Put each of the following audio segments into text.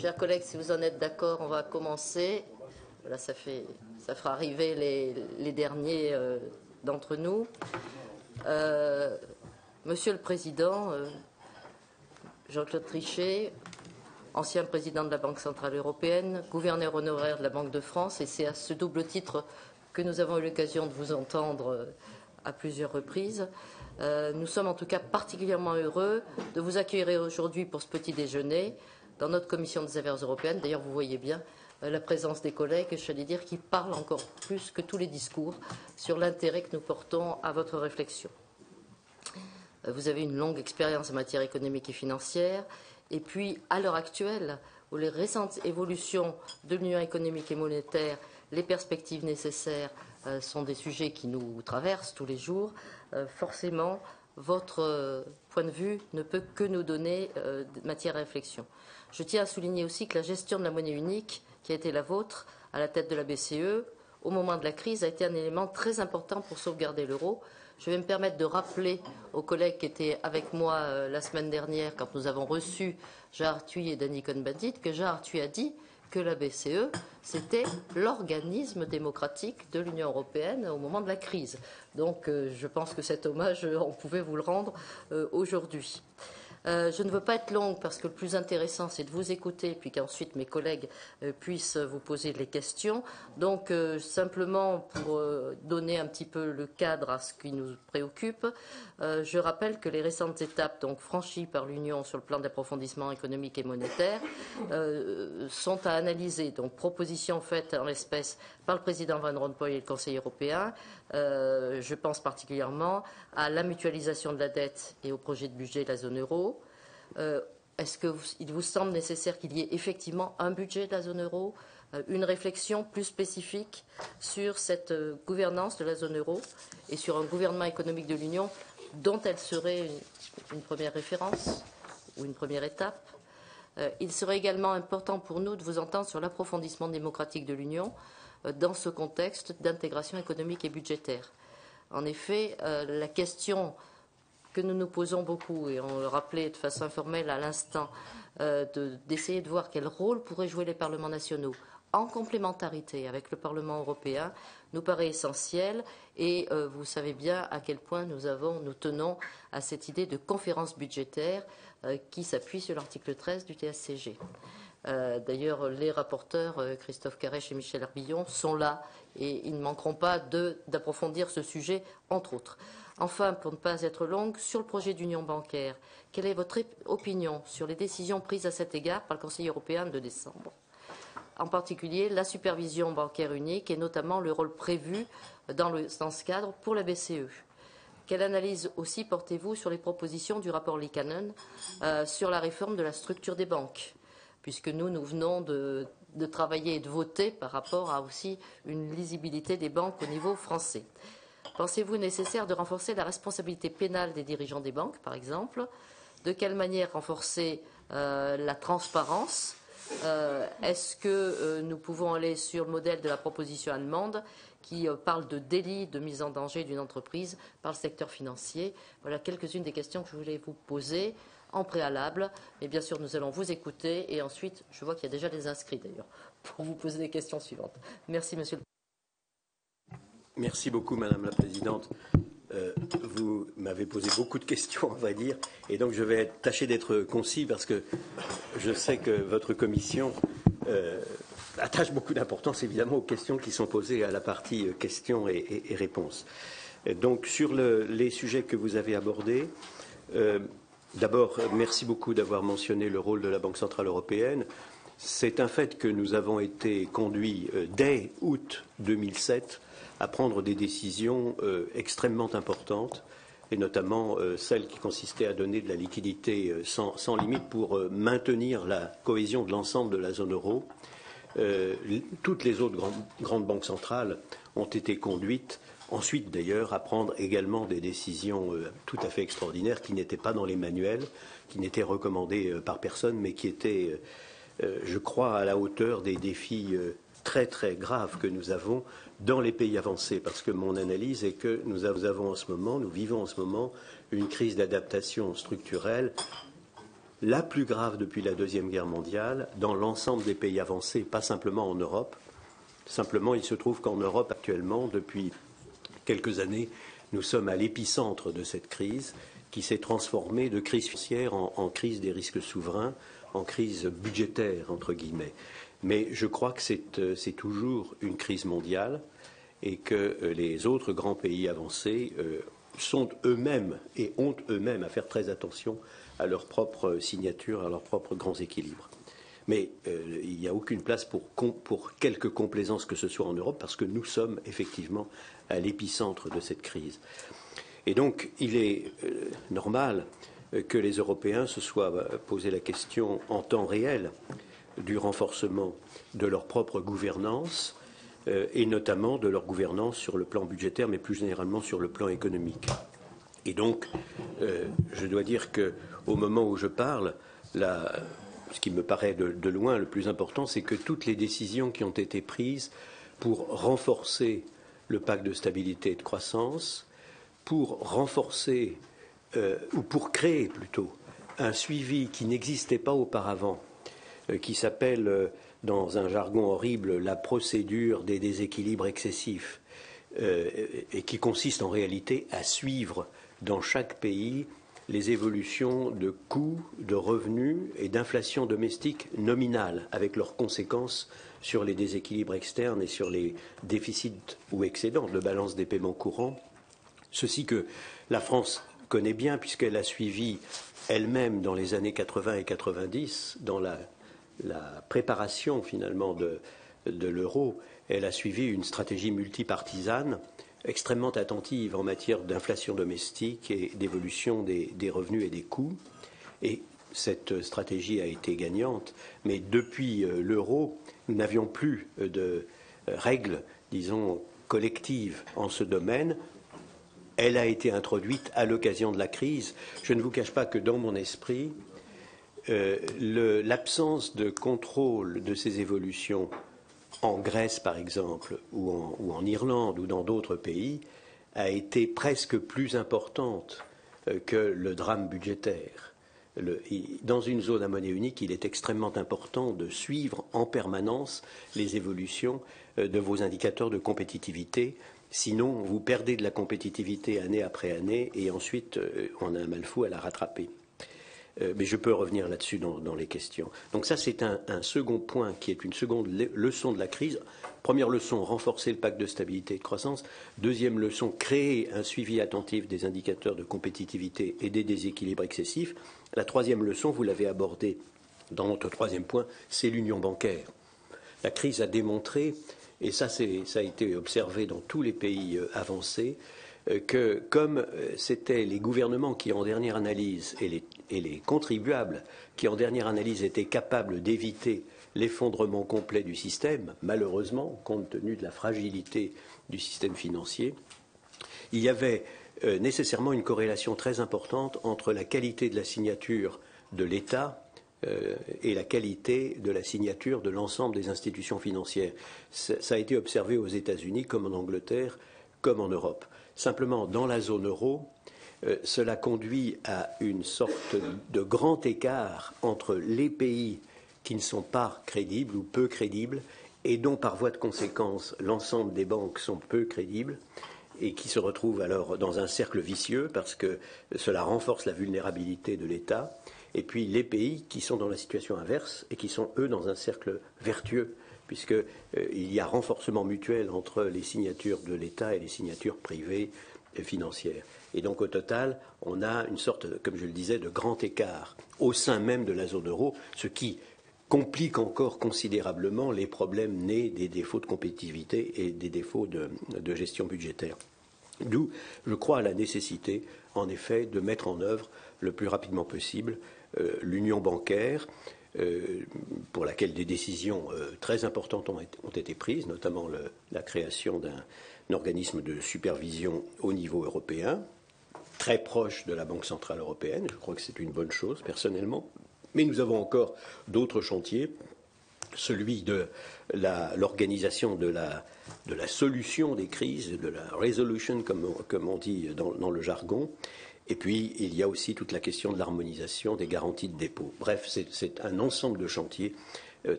Chers collègues, si vous en êtes d'accord, on va commencer. Voilà, ça fera arriver les derniers d'entre nous. Monsieur le Président, Jean-Claude Trichet, ancien président de la Banque centrale européenne, gouverneur honoraire de la Banque de France, et c'est à ce double titre que nous avons eu l'occasion de vous entendre à plusieurs reprises. Nous sommes en tout cas particulièrement heureux de vous accueillir aujourd'hui pour ce petit déjeuner dans notre commission des affaires européennes. D'ailleurs, vous voyez bien la présence des collègues, j'allais dire, qui parlent encore plus que tous les discours sur l'intérêt que nous portons à votre réflexion. Vous avez une longue expérience en matière économique et financière, et puis à l'heure actuelle, où les récentes évolutions de l'Union économique et monétaire, les perspectives nécessaires sont des sujets qui nous traversent tous les jours, forcément, votre point de vue ne peut que nous donner matière à réflexion. Je tiens à souligner aussi que la gestion de la monnaie unique, qui a été la vôtre à la tête de la BCE, au moment de la crise, a été un élément très important pour sauvegarder l'euro. Je vais me permettre de rappeler aux collègues qui étaient avec moi la semaine dernière, quand nous avons reçu Jean Arthuis et Danny Cohn-Bendit, que Jean Arthuis a dit que la BCE, c'était l'organisme démocratique de l'Union européenne au moment de la crise. Donc je pense que cet hommage, on pouvait vous le rendre aujourd'hui. Je ne veux pas être longue parce que le plus intéressant, c'est de vous écouter puis qu'ensuite mes collègues puissent vous poser les questions. Donc, simplement pour donner un petit peu le cadre à ce qui nous préoccupe, je rappelle que les récentes étapes donc, franchies par l'Union sur le plan d'approfondissement économique et monétaire sont à analyser. Donc, propositions faites en l'espèce par le président Van Rompuy et le Conseil européen. Je pense particulièrement à la mutualisation de la dette et au projet de budget de la zone euro. Est-ce qu'il vous semble nécessaire qu'il y ait effectivement un budget de la zone euro, une réflexion plus spécifique sur cette gouvernance de la zone euro et sur un gouvernement économique de l'Union dont elle serait une première référence ou une première étape? Il serait également important pour nous de vous entendre sur l'approfondissement démocratique de l'Union dans ce contexte d'intégration économique et budgétaire. En effet, la question que nous nous posons beaucoup, et on le rappelait de façon informelle à l'instant, d'essayer de voir quel rôle pourraient jouer les parlements nationaux en complémentarité avec le Parlement européen, nous paraît essentiel. Et vous savez bien à quel point nous tenons à cette idée de conférence budgétaire qui s'appuie sur l'article 13 du TSCG. D'ailleurs, les rapporteurs, Christophe Carrèche et Michel Herbillon, sont là et ils ne manqueront pas d'approfondir ce sujet, entre autres. Enfin, pour ne pas être longue, sur le projet d'union bancaire, quelle est votre opinion sur les décisions prises à cet égard par le Conseil européen de décembre? En particulier, la supervision bancaire unique et notamment le rôle prévu dans ce cadre pour la BCE. Quelle analyse aussi portez-vous sur les propositions du rapport Liikanen sur la réforme de la structure des banques, puisque nous venons de travailler et de voter par rapport à aussi une lisibilité des banques au niveau français. Pensez-vous nécessaire de renforcer la responsabilité pénale des dirigeants des banques, par exemple? De quelle manière renforcer la transparence? Est-ce que nous pouvons aller sur le modèle de la proposition allemande qui parle de délit de mise en danger d'une entreprise par le secteur financier? Voilà quelques-unes des questions que je voulais vous poser en préalable. Et bien sûr, nous allons vous écouter. Et ensuite, je vois qu'il y a déjà des inscrits d'ailleurs pour vous poser les questions suivantes. Merci, Monsieur le Président. Merci beaucoup, Madame la Présidente. Vous m'avez posé beaucoup de questions, on va dire, et donc je vais tâcher d'être concis parce que je sais que votre commission attache beaucoup d'importance, évidemment, aux questions qui sont posées à la partie questions et réponses. Donc, sur les sujets que vous avez abordés, d'abord, merci beaucoup d'avoir mentionné le rôle de la Banque centrale européenne. C'est un fait que nous avons été conduits dès août 2007 à prendre des décisions extrêmement importantes, et notamment celle qui consistait à donner de la liquidité sans limite pour maintenir la cohésion de l'ensemble de la zone euro. Toutes les autres grandes banques centrales ont été conduites, ensuite d'ailleurs, à prendre également des décisions tout à fait extraordinaires qui n'étaient pas dans les manuels, qui n'étaient recommandées par personne, mais qui étaient, je crois, à la hauteur des défis très très graves que nous avons dans les pays avancés, parce que mon analyse est que nous vivons en ce moment une crise d'adaptation structurelle la plus grave depuis la Deuxième Guerre mondiale dans l'ensemble des pays avancés, pas simplement en Europe. Simplement, il se trouve qu'en Europe, actuellement, depuis quelques années, nous sommes à l'épicentre de cette crise qui s'est transformée de crise financière en crise des risques souverains, en crise budgétaire, entre guillemets. Mais je crois que c'est toujours une crise mondiale et que les autres grands pays avancés sont eux-mêmes et ont eux-mêmes à faire très attention à leur propre signature, à leurs propres grands équilibres. Mais il n'y a aucune place pour quelque complaisance que ce soit en Europe, parce que nous sommes effectivement à l'épicentre de cette crise. Et donc, il est normal que les Européens se soient posé la question en temps réel du renforcement de leur propre gouvernance, et notamment de leur gouvernance sur le plan budgétaire, mais plus généralement sur le plan économique. Et donc, je dois dire qu'au moment où je parle, ce qui me paraît de loin le plus important, c'est que toutes les décisions qui ont été prises pour renforcer le pacte de stabilité et de croissance, pour renforcer, ou pour créer plutôt, un suivi qui n'existait pas auparavant, qui s'appelle, dans un jargon horrible, la procédure des déséquilibres excessifs, et qui consiste en réalité à suivre dans chaque pays les évolutions de coûts, de revenus et d'inflation domestique nominale, avec leurs conséquences sur les déséquilibres externes et sur les déficits ou excédents de balance des paiements courants. Ceci que la France connaît bien, puisqu'elle a suivi elle-même dans les années 80 et 90, dans la préparation finalement de l'euro, elle a suivi une stratégie multipartisane extrêmement attentive en matière d'inflation domestique et d'évolution des revenus et des coûts. Et cette stratégie a été gagnante, mais depuis l'euro, nous n'avions plus de règles, disons, collectives en ce domaine. Elle a été introduite à l'occasion de la crise. Je ne vous cache pas que dans mon esprit, l'absence de contrôle de ces évolutions en Grèce, par exemple, ou en Irlande, ou dans d'autres pays, a été presque plus importante que le drame budgétaire. Dans une zone à monnaie unique, il est extrêmement important de suivre en permanence les évolutions de vos indicateurs de compétitivité. Sinon, vous perdez de la compétitivité année après année et ensuite, on a un mal fou à la rattraper. Mais je peux revenir là-dessus dans les questions. Donc ça, c'est un second point qui est une seconde leçon de la crise. Première leçon, renforcer le pacte de stabilité et de croissance. Deuxième leçon, créer un suivi attentif des indicateurs de compétitivité et des déséquilibres excessifs. La troisième leçon, vous l'avez abordée dans notre troisième point, c'est l'union bancaire. La crise a démontré, et ça a été observé dans tous les pays avancés, que comme c'était les gouvernements qui, en dernière analyse, et les contribuables qui, en dernière analyse, étaient capables d'éviter l'effondrement complet du système, malheureusement, compte tenu de la fragilité du système financier, il y avait nécessairement une corrélation très importante entre la qualité de la signature de l'État et la qualité de la signature de l'ensemble des institutions financières. Ça a été observé aux États-Unis, comme en Angleterre, comme en Europe. Simplement, dans la zone euro, cela conduit à une sorte de grand écart entre les pays qui ne sont pas crédibles ou peu crédibles et dont, par voie de conséquence, l'ensemble des banques sont peu crédibles et qui se retrouvent alors dans un cercle vicieux parce que cela renforce la vulnérabilité de l'État, et puis les pays qui sont dans la situation inverse et qui sont, eux, dans un cercle vertueux, puisqu'il y a renforcement mutuel entre les signatures de l'État et les signatures privées financières. Et donc, au total, on a une sorte, comme je le disais, de grand écart au sein même de la zone euro, ce qui complique encore considérablement les problèmes nés des défauts de compétitivité et des défauts de gestion budgétaire. D'où, je crois, la nécessité, en effet, de mettre en œuvre le plus rapidement possible l'union bancaire, pour laquelle des décisions très importantes ont été prises, notamment la création d'un organisme de supervision au niveau européen, très proche de la Banque centrale européenne. Je crois que c'est une bonne chose, personnellement. Mais nous avons encore d'autres chantiers, celui de l'organisation de la solution des crises, de la resolution, comme on dit dans le jargon, Et puis, il y a aussi toute la question de l'harmonisation des garanties de dépôt. Bref, c'est un ensemble de chantiers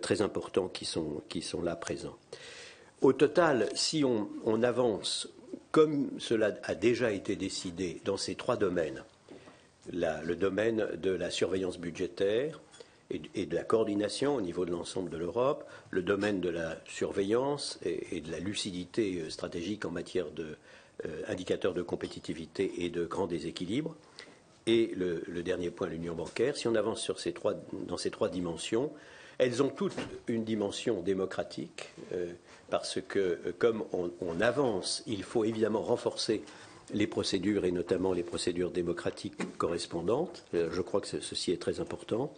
très importants qui sont là présents. Au total, si on avance comme cela a déjà été décidé dans ces 3 domaines, le domaine de la surveillance budgétaire et de la coordination au niveau de l'ensemble de l'Europe, le domaine de la surveillance et de la lucidité stratégique en matière d'indicateurs de compétitivité et de grands déséquilibres, et le dernier point, l'union bancaire. Si on avance dans ces 3 dimensions, elles ont toutes une dimension démocratique, parce que comme on avance, il faut évidemment renforcer les procédures et notamment les procédures démocratiques correspondantes. Je crois que ceci est très important.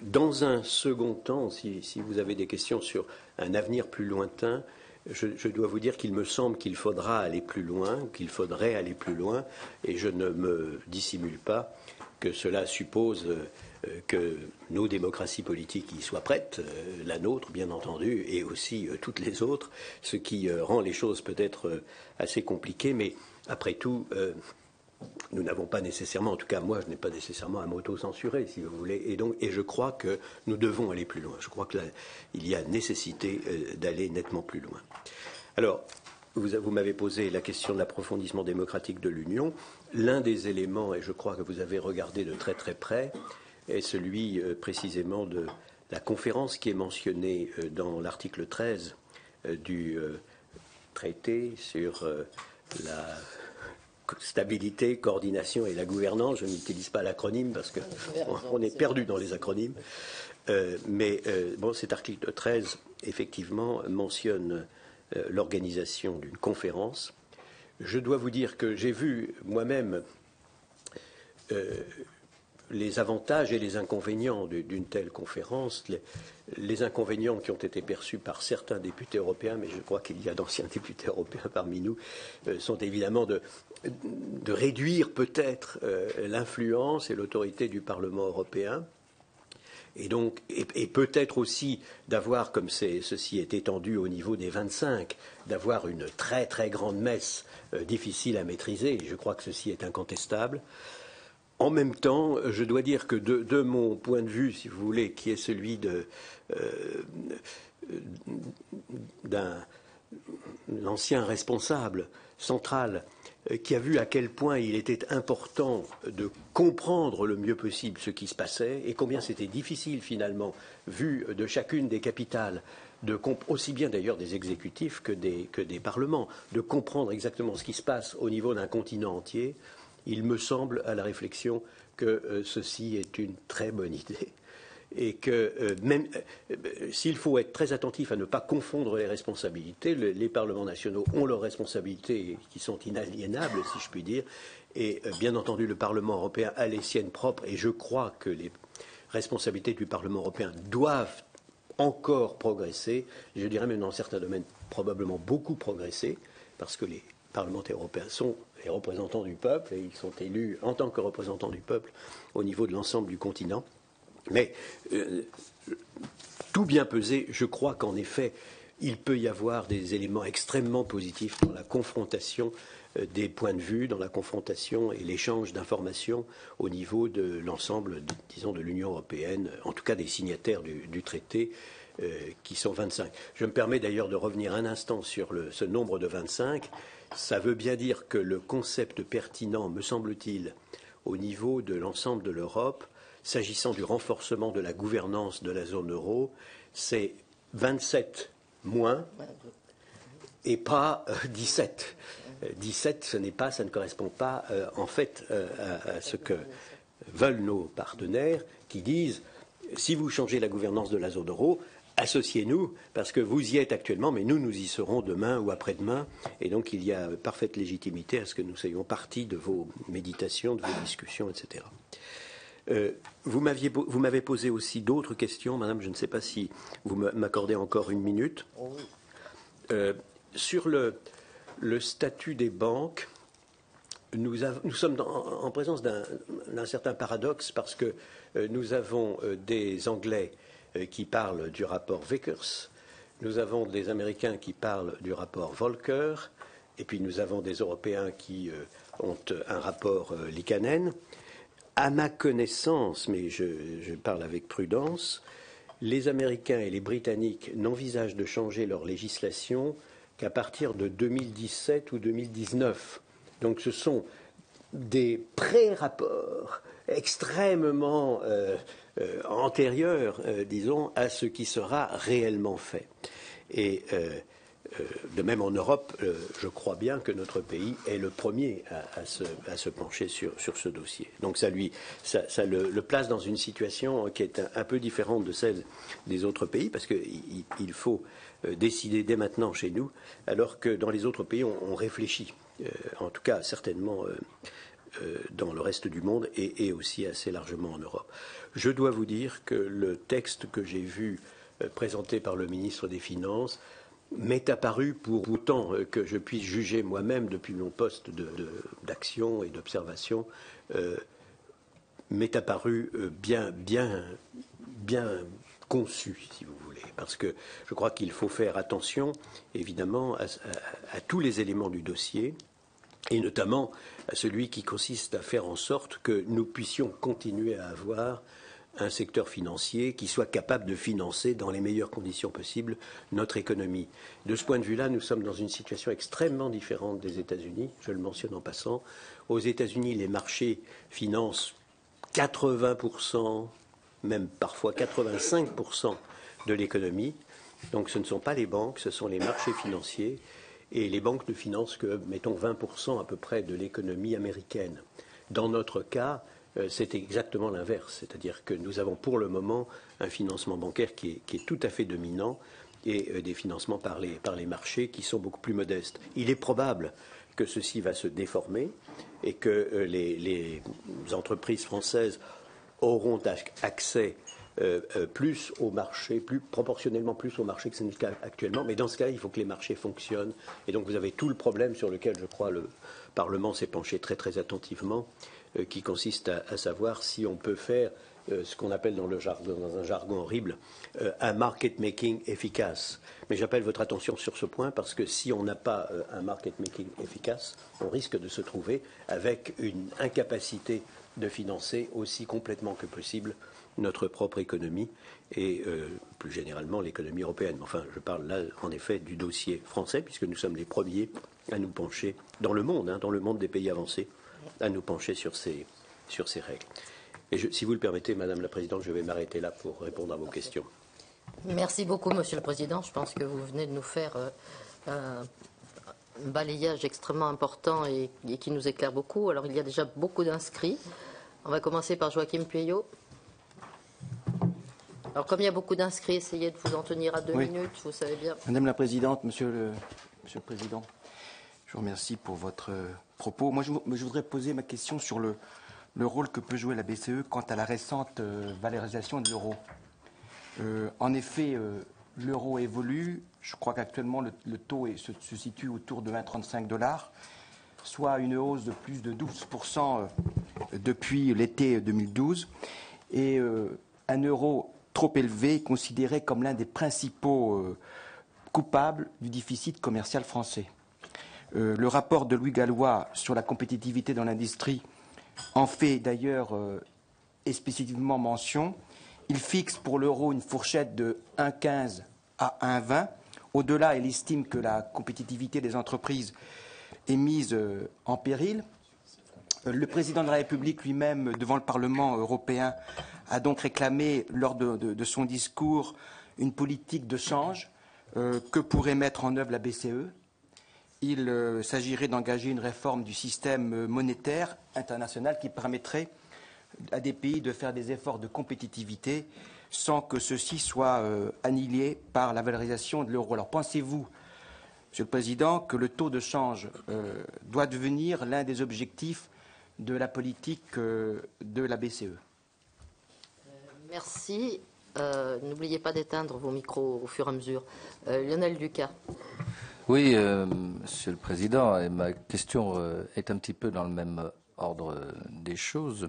Dans un second temps, si vous avez des questions sur un avenir plus lointain, je dois vous dire qu'il me semble qu'il faudra aller plus loin, qu'il faudrait aller plus loin, et je ne me dissimule pas que cela suppose que nos démocraties politiques y soient prêtes, la nôtre bien entendu, et aussi toutes les autres, ce qui rend les choses peut-être assez compliquées, mais après tout, nous n'avons pas nécessairement, en tout cas moi je n'ai pas nécessairement à m'auto-censurer si vous voulez, et je crois que nous devons aller plus loin. Je crois qu'il y a nécessité d'aller nettement plus loin. Alors, vous m'avez posé la question de l'approfondissement démocratique de l'Union. L'un des éléments, et je crois que vous avez regardé de très très près, est celui précisément de la conférence qui est mentionnée dans l'article 13 du traité sur la stabilité, coordination et la gouvernance. Je n'utilise pas l'acronyme parce qu'on est perdu dans les acronymes. Mais cet article 13, effectivement, mentionne l'organisation d'une conférence. Je dois vous dire que j'ai vu moi-même les avantages et les inconvénients d'une telle conférence, les inconvénients qui ont été perçus par certains députés européens, mais je crois qu'il y a d'anciens députés européens parmi nous, sont évidemment de réduire peut-être l'influence et l'autorité du Parlement européen, et donc et peut-être aussi d'avoir, comme ceci est étendu au niveau des 25, d'avoir une très très grande messe difficile à maîtriser, et je crois que ceci est incontestable. En même temps, je dois dire que de mon point de vue, si vous voulez, qui est celui d'un ancien responsable central qui a vu à quel point il était important de comprendre le mieux possible ce qui se passait et combien c'était difficile finalement, vu de chacune des capitales, aussi bien d'ailleurs des exécutifs que des parlements, de comprendre exactement ce qui se passe au niveau d'un continent entier. Il me semble, à la réflexion, que ceci est une très bonne idée et que même s'il faut être très attentif à ne pas confondre les responsabilités, les parlements nationaux ont leurs responsabilités qui sont inaliénables, si je puis dire, et bien entendu le Parlement européen a les siennes propres, et je crois que les responsabilités du Parlement européen doivent encore progresser, je dirais même dans certains domaines probablement beaucoup progresser, parce que les parlementaires européens sont les représentants du peuple et ils sont élus en tant que représentants du peuple au niveau de l'ensemble du continent. Mais tout bien pesé, je crois qu'en effet, il peut y avoir des éléments extrêmement positifs dans la confrontation des points de vue, dans la confrontation et l'échange d'informations au niveau de l'ensemble, disons, de l'Union européenne, en tout cas des signataires du traité, qui sont 25. Je me permets d'ailleurs de revenir un instant sur ce nombre de 25. Ça veut bien dire que le concept pertinent, me semble-t-il, au niveau de l'ensemble de l'Europe, s'agissant du renforcement de la gouvernance de la zone euro, c'est 27 moins et pas 17. 17, ça ne correspond pas en fait à ce que veulent nos partenaires qui disent si vous changez la gouvernance de la zone euro, associez-nous parce que vous y êtes actuellement, mais nous y serons demain ou après-demain. Et donc il y a parfaite légitimité à ce que nous soyons partie de vos méditations, de vos discussions, etc. Vous m'avez posé aussi d'autres questions, madame, je ne sais pas si vous m'accordez encore une minute. Sur le statut des banques, nous sommes en présence d'un certain paradoxe parce que nous avons des Anglais qui parlent du rapport Vickers, nous avons des Américains qui parlent du rapport Volcker, et puis nous avons des Européens qui ont un rapport Liikanen. À ma connaissance, mais je parle avec prudence, les Américains et les Britanniques n'envisagent de changer leur législation qu'à partir de 2017 ou 2019. Donc ce sont des pré-rapports extrêmement antérieurs, disons, à ce qui sera réellement fait. Et de même en Europe, je crois bien que notre pays est le premier à se pencher sur ce dossier. Donc ça le place dans une situation qui est un peu différente de celle des autres pays, parce qu'il faut décider dès maintenant chez nous, alors que dans les autres pays, on réfléchit. En tout cas, certainement dans le reste du monde et aussi assez largement en Europe. Je dois vous dire que le texte que j'ai vu présenté par le ministre des Finances m'est apparu, pour autant que je puisse juger moi-même depuis mon poste d'action et d'observation, m'est apparu bien conçu, si vous voulez. Parce que je crois qu'il faut faire attention, évidemment, à tous les éléments du dossier, et notamment à celui qui consiste à faire en sorte que nous puissions continuer à avoir un secteur financier qui soit capable de financer dans les meilleures conditions possibles notre économie. De ce point de vue-là, nous sommes dans une situation extrêmement différente des États-Unis, je le mentionne en passant. Aux États-Unis, les marchés financent 80%, même parfois 85% de l'économie. Donc ce ne sont pas les banques, ce sont les marchés financiers. Et les banques ne financent que, mettons, 20% à peu près de l'économie américaine. Dans notre cas, c'est exactement l'inverse. C'est-à-dire que nous avons pour le moment un financement bancaire qui est tout à fait dominant et des financements par les marchés qui sont beaucoup plus modestes. Il est probable que ceci va se déformer et que les entreprises françaises auront accès plus au marché, proportionnellement plus au marché que c'est le cas actuellement. Mais dans ce cas, il faut que les marchés fonctionnent. Et donc vous avez tout le problème sur lequel, je crois, le Parlement s'est penché très très attentivement, qui consiste à savoir si on peut faire ce qu'on appelle dans un jargon horrible, un market making efficace. Mais j'appelle votre attention sur ce point parce que si on n'a pas un market making efficace, on risque de se trouver avec une incapacité de financer aussi complètement que possible notre propre économie et plus généralement l'économie européenne. Enfin, je parle là en effet du dossier français puisque nous sommes les premiers à nous pencher dans le monde, dans le monde des pays avancés, à nous pencher sur ces règles. Et si vous le permettez, Madame la Présidente, je vais m'arrêter là pour répondre à vos questions. Merci beaucoup, Monsieur le Président. Je pense que vous venez de nous faire un balayage extrêmement important et qui nous éclaire beaucoup. Alors, il y a déjà beaucoup d'inscrits. On va commencer par Joachim Pueyo. Alors, comme il y a beaucoup d'inscrits, essayez de vous en tenir à 2 minutes, vous savez bien. Madame la Présidente, Monsieur le Président, je vous remercie pour votre propos. Moi, je voudrais poser ma question sur le rôle que peut jouer la BCE quant à la récente valorisation de l'euro. En effet, l'euro évolue. Je crois qu'actuellement, le taux se situe autour de 1,35 $, soit une hausse de plus de 12% depuis l'été 2012. Et un euro trop élevé est considéré comme l'un des principaux coupables du déficit commercial français. Le rapport de Louis Gallois sur la compétitivité dans l'industrie en fait d'ailleurs spécifiquement mention. Il fixe pour l'euro une fourchette de 1,15 à 1,20. Au-delà, il estime que la compétitivité des entreprises est mise en péril. Le président de la République lui-même, devant le Parlement européen, a donc réclamé lors de son discours une politique de change que pourrait mettre en œuvre la BCE. Il s'agirait d'engager une réforme du système monétaire international qui permettrait à des pays de faire des efforts de compétitivité sans que ceci soit annihilé par la valorisation de l'euro. Alors pensez-vous, Monsieur le Président, que le taux de change doit devenir l'un des objectifs de la politique de la BCE? Merci. N'oubliez pas d'éteindre vos micros au fur et à mesure. Lionel Lucas. Oui, Monsieur le Président, et ma question est un petit peu dans le même ordre des choses.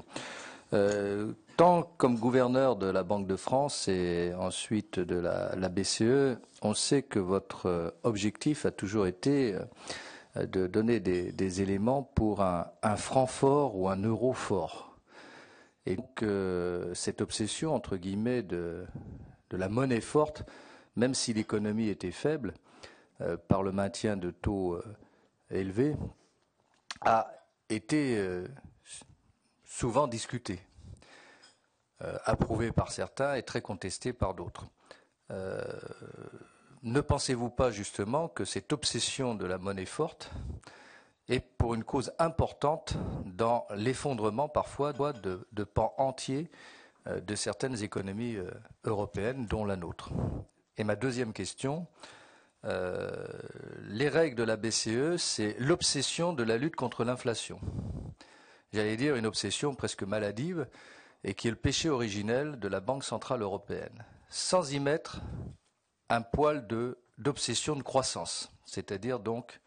Tant comme gouverneur de la Banque de France et ensuite de la BCE, on sait que votre objectif a toujours été de donner des éléments pour un franc fort ou un euro fort. Et donc cette obsession, entre guillemets, de la monnaie forte, même si l'économie était faible, par le maintien de taux élevés, a été souvent discutée, approuvée par certains et très contestée par d'autres. Ne pensez-vous pas justement que cette obsession de la monnaie forte est pour une cause importante dans l'effondrement parfois de pans entiers de certaines économies européennes, dont la nôtre? Et ma deuxième question, les règles de la BCE, c'est l'obsession de la lutte contre l'inflation. J'allais dire une obsession presque maladive, et qui est le péché originel de la Banque centrale européenne, sans y mettre un poil d'obsession de croissance, c'est-à-dire donc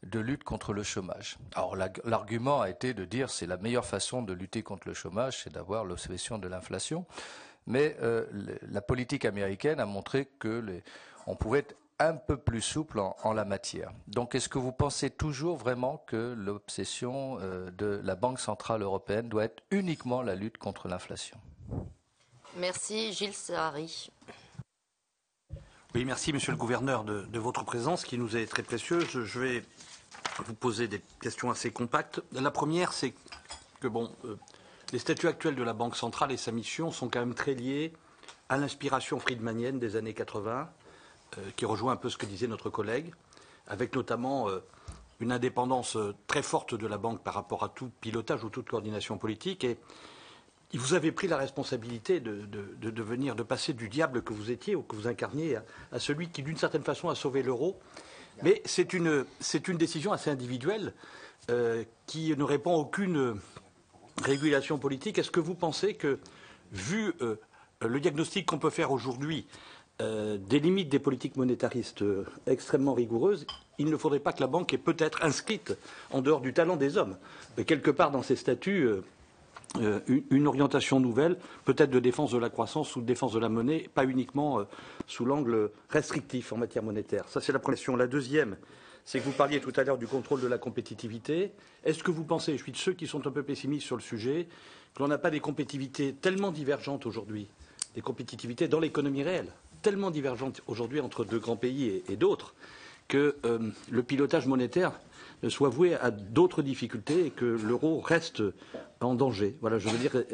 de lutte contre le chômage. Alors l'argument a été de dire c'est la meilleure façon de lutter contre le chômage, c'est d'avoir l'obsession de l'inflation, mais la politique américaine a montré que on pouvait être un peu plus souple en la matière. Donc est-ce que vous pensez toujours vraiment que l'obsession de la Banque centrale européenne doit être uniquement la lutte contre l'inflation? Merci. Gilles Sahari. Oui, merci Monsieur le Gouverneur de votre présence qui nous est très précieuse. Je vais vous poser des questions assez compactes. La première, c'est que les statuts actuels de la Banque centrale et sa mission sont quand même très liés à l'inspiration friedmanienne des années 80, qui rejoint un peu ce que disait notre collègue, avec notamment une indépendance très forte de la banque par rapport à tout pilotage ou toute coordination politique. Et vous avez pris la responsabilité de passer du diable que vous étiez ou que vous incarniez à celui qui, d'une certaine façon, a sauvé l'euro. Mais c'est une décision assez individuelle qui ne répond à aucune régulation politique. Est-ce que vous pensez que, vu le diagnostic qu'on peut faire aujourd'hui des limites des politiques monétaristes extrêmement rigoureuses, il ne faudrait pas que la banque ait peut-être inscrite, en dehors du talent des hommes, quelque part dans ses statuts, une orientation nouvelle, peut-être de défense de la croissance ou de défense de la monnaie, pas uniquement sous l'angle restrictif en matière monétaire. Ça, c'est la première question. La deuxième, c'est que vous parliez tout à l'heure du contrôle de la compétitivité. Est-ce que vous pensez, je suis de ceux qui sont un peu pessimistes sur le sujet, que l'on n'a pas des compétitivités tellement divergentes aujourd'hui, des compétitivités dans l'économie réelle, tellement divergentes aujourd'hui entre deux grands pays et d'autres, que le pilotage monétaire soit voué à d'autres difficultés et que l'euro reste en danger. Voilà, je veux dire,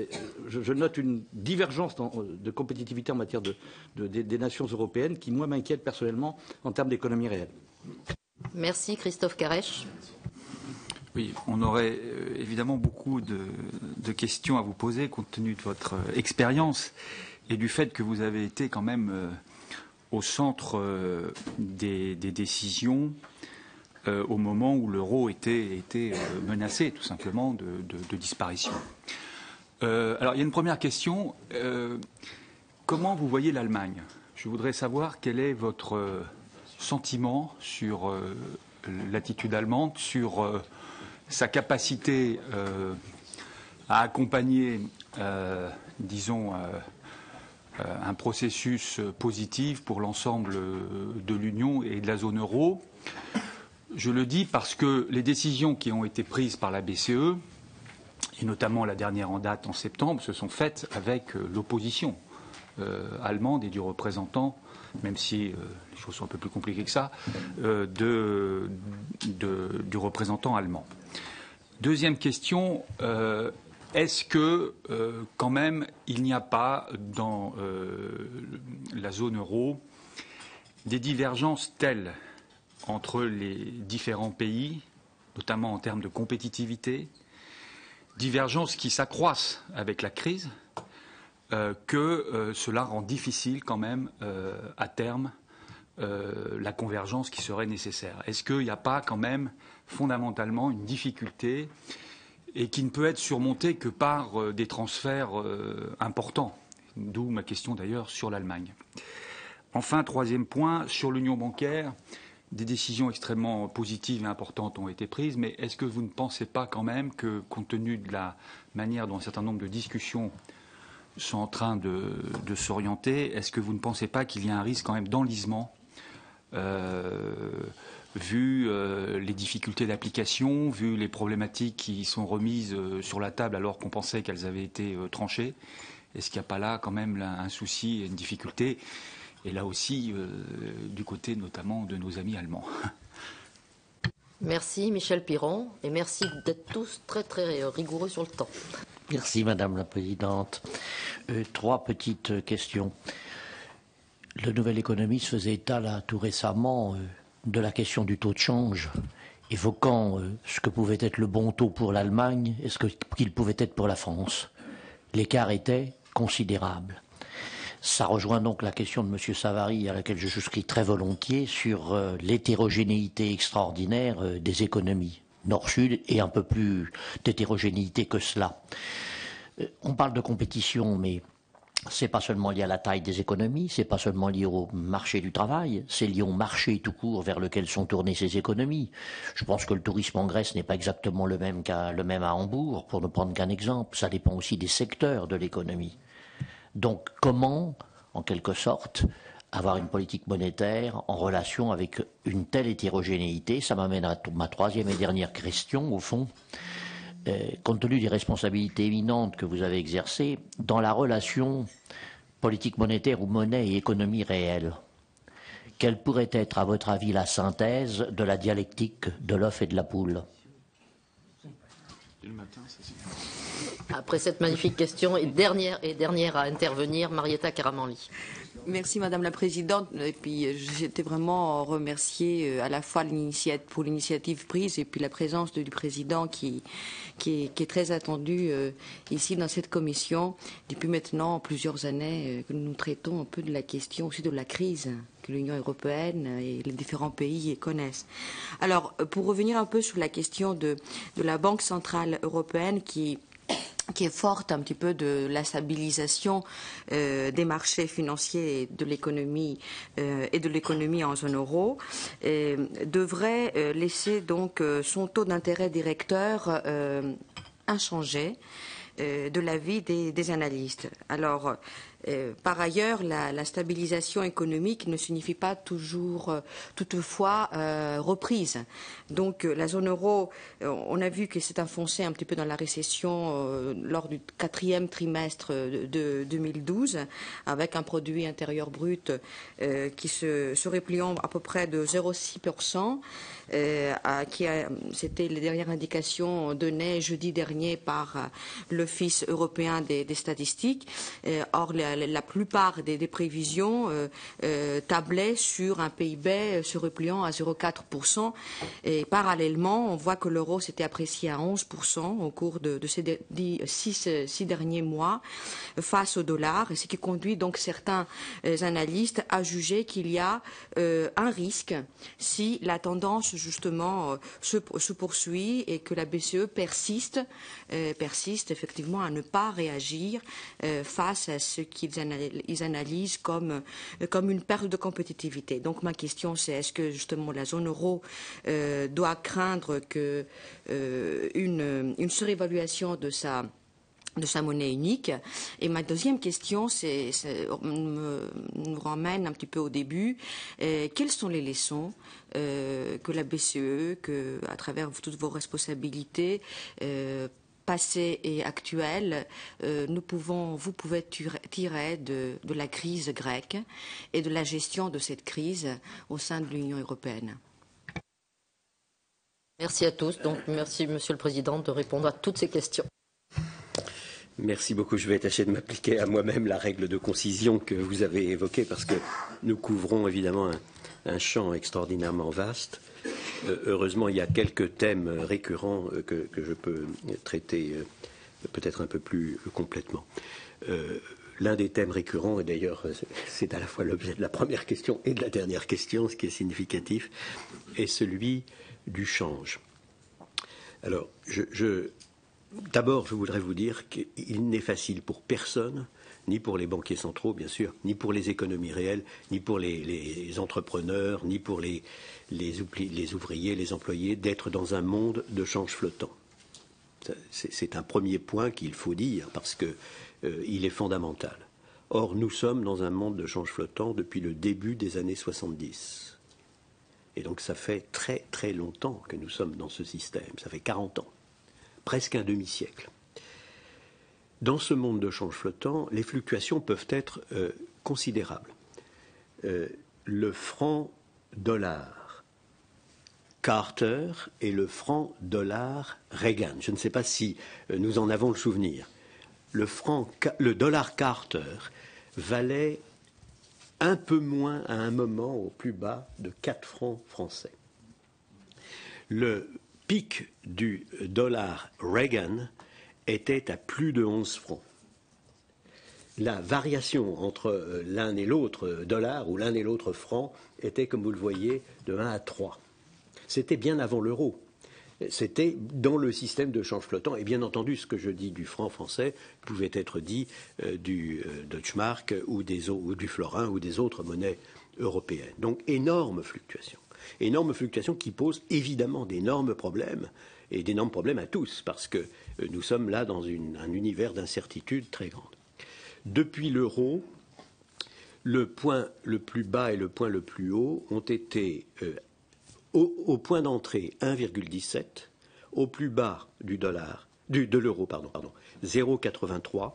je note une divergence de compétitivité en matière des nations européennes qui, moi, m'inquiète personnellement en termes d'économie réelle. Merci. Christophe Caresche. Oui, on aurait évidemment beaucoup de questions à vous poser compte tenu de votre expérience et du fait que vous avez été quand même au centre des décisions au moment où l'euro était menacé tout simplement de disparition. Alors il y a une première question. Comment vous voyez l'Allemagne? Je voudrais savoir quel est votre sentiment sur l'attitude allemande, sur sa capacité à accompagner, disons, un processus positif pour l'ensemble de l'Union et de la zone euro. Je le dis parce que les décisions qui ont été prises par la BCE, et notamment la dernière en date en septembre, se sont faites avec l'opposition allemande et du représentant, même si les choses sont un peu plus compliquées que ça, du représentant allemand. Deuxième question, est-ce que quand même il n'y a pas dans la zone euro des divergences telles entre les différents pays, notamment en termes de compétitivité, divergences qui s'accroissent avec la crise, que cela rend difficile quand même à terme la convergence qui serait nécessaire. Est-ce qu'il n'y a pas quand même fondamentalement une difficulté et qui ne peut être surmontée que par des transferts importants, d'où ma question d'ailleurs sur l'Allemagne. Enfin, troisième point, sur l'union bancaire, des décisions extrêmement positives et importantes ont été prises, mais est-ce que vous ne pensez pas quand même que, compte tenu de la manière dont un certain nombre de discussions sont en train de s'orienter, est-ce que vous ne pensez pas qu'il y a un risque quand même d'enlisement vu les difficultés d'application, vu les problématiques qui sont remises sur la table alors qu'on pensait qu'elles avaient été tranchées? Est-ce qu'il n'y a pas là quand même un souci et une difficulté? Et là aussi, du côté notamment de nos amis allemands. Merci Michel Piron et merci d'être tous très très rigoureux sur le temps. Merci Madame la Présidente. 3 petites questions. Le Nouvel Économiste faisait état là tout récemment de la question du taux de change, évoquant ce que pouvait être le bon taux pour l'Allemagne et ce qu'il pouvait être pour la France. L'écart était considérable. Ça rejoint donc la question de M. Savary, à laquelle je souscris très volontiers, sur l'hétérogénéité extraordinaire des économies, nord-sud, et un peu plus d'hétérogénéité que cela. On parle de compétition, mais c'est pas seulement lié à la taille des économies, c'est pas seulement lié au marché du travail, c'est lié au marché tout court vers lequel sont tournées ces économies. Je pense que le tourisme en Grèce n'est pas exactement le même à Hambourg, pour ne prendre qu'un exemple. Ça dépend aussi des secteurs de l'économie. Donc comment, en quelque sorte, avoir une politique monétaire en relation avec une telle hétérogénéité? Ça m'amène à ma 3e et dernière question, au fond. Compte tenu des responsabilités éminentes que vous avez exercées, dans la relation politique monétaire ou monnaie et économie réelle, quelle pourrait être, à votre avis, la synthèse de la dialectique de l'œuf et de la poule? Après cette magnifique question, et dernière à intervenir, Marietta Karamanli. Merci Madame la Présidente. Et puis j'étais vraiment remerciée à la fois pour l'initiative prise et puis la présence du Président qui est très attendue ici dans cette commission. Depuis maintenant plusieurs années que nous traitons un peu de la question aussi de la crise que l'Union européenne et les différents pays connaissent. Alors pour revenir un peu sur la question de la Banque centrale européenne qui est forte un petit peu de la stabilisation des marchés financiers et de l'économie en zone euro, devrait laisser donc son taux d'intérêt directeur inchangé de l'avis des analystes. Alors, par ailleurs, la stabilisation économique ne signifie pas toujours, toutefois, reprise. Donc, la zone euro, on a vu que s'est enfoncée un petit peu dans la récession lors du 4e trimestre de 2012, avec un produit intérieur brut qui se repliant à peu près de 0,6%. C'était les dernières indications données jeudi dernier par l'Office européen des statistiques. Or, la plupart des prévisions tablaient sur un PIB se repliant à 0,4%. Et parallèlement, on voit que l'euro s'était apprécié à 11% au cours de ces 6 derniers mois face au dollar, et ce qui conduit donc certains analystes à juger qu'il y a un risque si la tendance justement se poursuit et que la BCE persiste effectivement à ne pas réagir face à ce qu'ils analysent comme une perte de compétitivité. Donc ma question c'est, est-ce que justement la zone euro doit craindre que une surévaluation de sa monnaie unique? Et ma deuxième question, nous ramène un petit peu au début. Quelles sont les leçons que la BCE, à travers toutes vos responsabilités passées et actuelles, vous pouvez tirer de la crise grecque et de la gestion de cette crise au sein de l'Union européenne? Merci à tous. Donc, merci, Monsieur le Président, de répondre à toutes ces questions. Merci beaucoup. Je vais tâcher de m'appliquer à moi-même la règle de concision que vous avez évoquée, parce que nous couvrons évidemment un champ extraordinairement vaste. Heureusement, il y a quelques thèmes récurrents que je peux traiter peut-être un peu plus complètement. L'un des thèmes récurrents, et d'ailleurs c'est à la fois l'objet de la première question et de la dernière question, ce qui est significatif, est celui du change. Alors, d'abord, je voudrais vous dire qu'il n'est facile pour personne, ni pour les banquiers centraux, bien sûr, ni pour les économies réelles, ni pour les entrepreneurs, ni pour les ouvriers, les employés, d'être dans un monde de change flottant. C'est un premier point qu'il faut dire, parce qu'il est fondamental. Or, nous sommes dans un monde de change flottant depuis le début des années 70. Et donc ça fait très très longtemps que nous sommes dans ce système, ça fait 40 ans, presque un demi-siècle. Dans ce monde de change flottant, les fluctuations peuvent être considérables. Le franc-dollar Carter et le franc-dollar Reagan. Je ne sais pas si nous en avons le souvenir. Le dollar Carter valait un peu moins à un moment au plus bas de 4 francs français. Le pic du dollar Reagan était à plus de 11 francs. La variation entre l'un et l'autre dollar ou l'un et l'autre franc était, comme vous le voyez, de 1 à 3. C'était bien avant l'euro. C'était dans le système de change flottant. Et bien entendu, ce que je dis du franc français pouvait être dit du Deutschmark ou du florin ou des autres monnaies européennes. Donc, énormes fluctuations. Énormes fluctuations qui posent évidemment d'énormes problèmes, et d'énormes problèmes à tous, parce que nous sommes là dans un univers d'incertitude très grande. Depuis l'euro, le point le plus bas et le point le plus haut ont été au point d'entrée 1,17, au plus bas de l'euro, 0,83,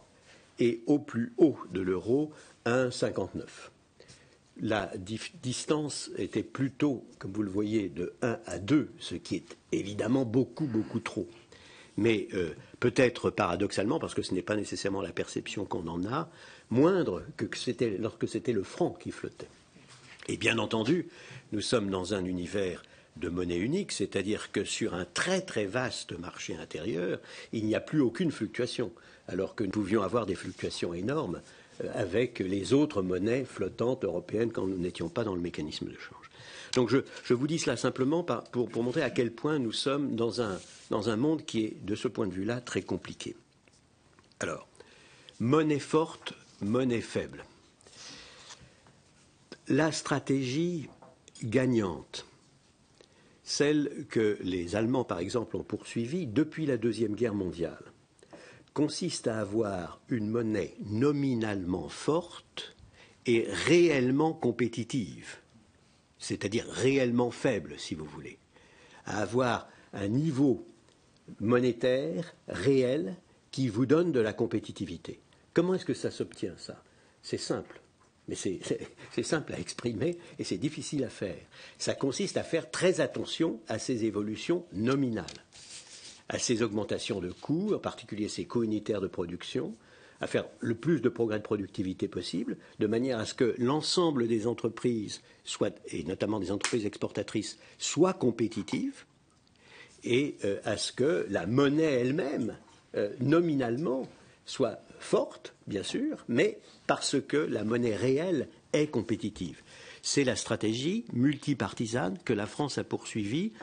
et au plus haut de l'euro 1,59. La distance était plutôt, comme vous le voyez, de 1 à 2, ce qui est évidemment beaucoup, beaucoup trop. Mais peut-être paradoxalement, parce que ce n'est pas nécessairement la perception qu'on en a, moindre que lorsque c'était le franc qui flottait. Et bien entendu, nous sommes dans un univers de monnaie unique, c'est-à-dire que sur un très très vaste marché intérieur, il n'y a plus aucune fluctuation, alors que nous pouvions avoir des fluctuations énormes avec les autres monnaies flottantes européennes quand nous n'étions pas dans le mécanisme de change. Donc je vous dis cela simplement pour montrer à quel point nous sommes dans un monde qui est, de ce point de vue-là, très compliqué. Alors, monnaie forte, monnaie faible. La stratégie gagnante, celle que les Allemands, par exemple, ont poursuivie depuis la Deuxième Guerre mondiale, consiste à avoir une monnaie nominalement forte et réellement compétitive, c'est-à-dire réellement faible, si vous voulez, à avoir un niveau monétaire réel qui vous donne de la compétitivité. Comment est-ce que ça s'obtient, ça? C'est simple, mais c'est simple à exprimer et c'est difficile à faire. Ça consiste à faire très attention à ces évolutions nominales, à ces augmentations de coûts, en particulier ces coûts unitaires de production, à faire le plus de progrès de productivité possible, de manière à ce que l'ensemble des entreprises, et notamment des entreprises exportatrices, soient compétitives, et à ce que la monnaie elle-même, nominalement, soit forte, bien sûr, mais parce que la monnaie réelle est compétitive. C'est la stratégie multipartisane que la France a poursuivie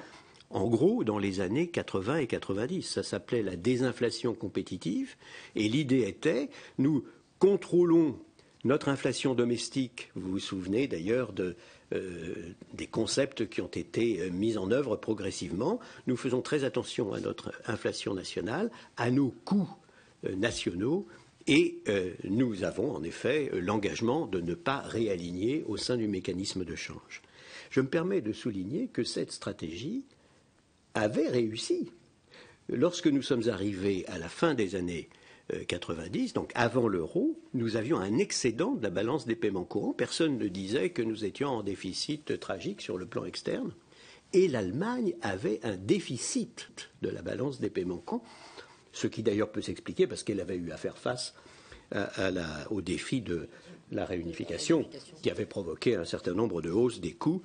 en gros, dans les années 80 et 90, ça s'appelait la désinflation compétitive, et l'idée était, nous contrôlons notre inflation domestique, vous vous souvenez d'ailleurs des concepts qui ont été mis en œuvre progressivement, nous faisons très attention à notre inflation nationale, à nos coûts nationaux, et nous avons en effet l'engagement de ne pas réaligner au sein du mécanisme de change. Je me permets de souligner que cette stratégie avait réussi. Lorsque nous sommes arrivés à la fin des années 90, donc avant l'euro, nous avions un excédent de la balance des paiements courants. Personne ne disait que nous étions en déficit tragique sur le plan externe. Et l'Allemagne avait un déficit de la balance des paiements courants, ce qui d'ailleurs peut s'expliquer parce qu'elle avait eu à faire face au défi de la réunification qui avait provoqué un certain nombre de hausses des coûts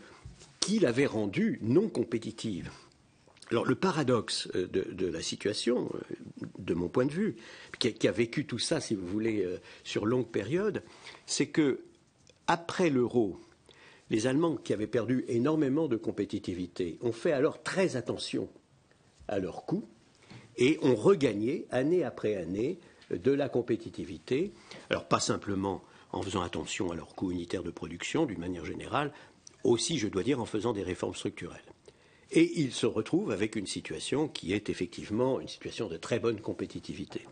qui l'avaient rendue non compétitive. Alors le paradoxe de la situation, de mon point de vue, qui a vécu tout ça, si vous voulez, sur longue période, c'est que après l'euro, les Allemands, qui avaient perdu énormément de compétitivité, ont fait alors très attention à leurs coûts et ont regagné, année après année, de la compétitivité. Alors pas simplement en faisant attention à leurs coûts unitaires de production, d'une manière générale, aussi, je dois dire, en faisant des réformes structurelles. Et ils se retrouvent avec une situation qui est effectivement une situation de très bonne compétitivité.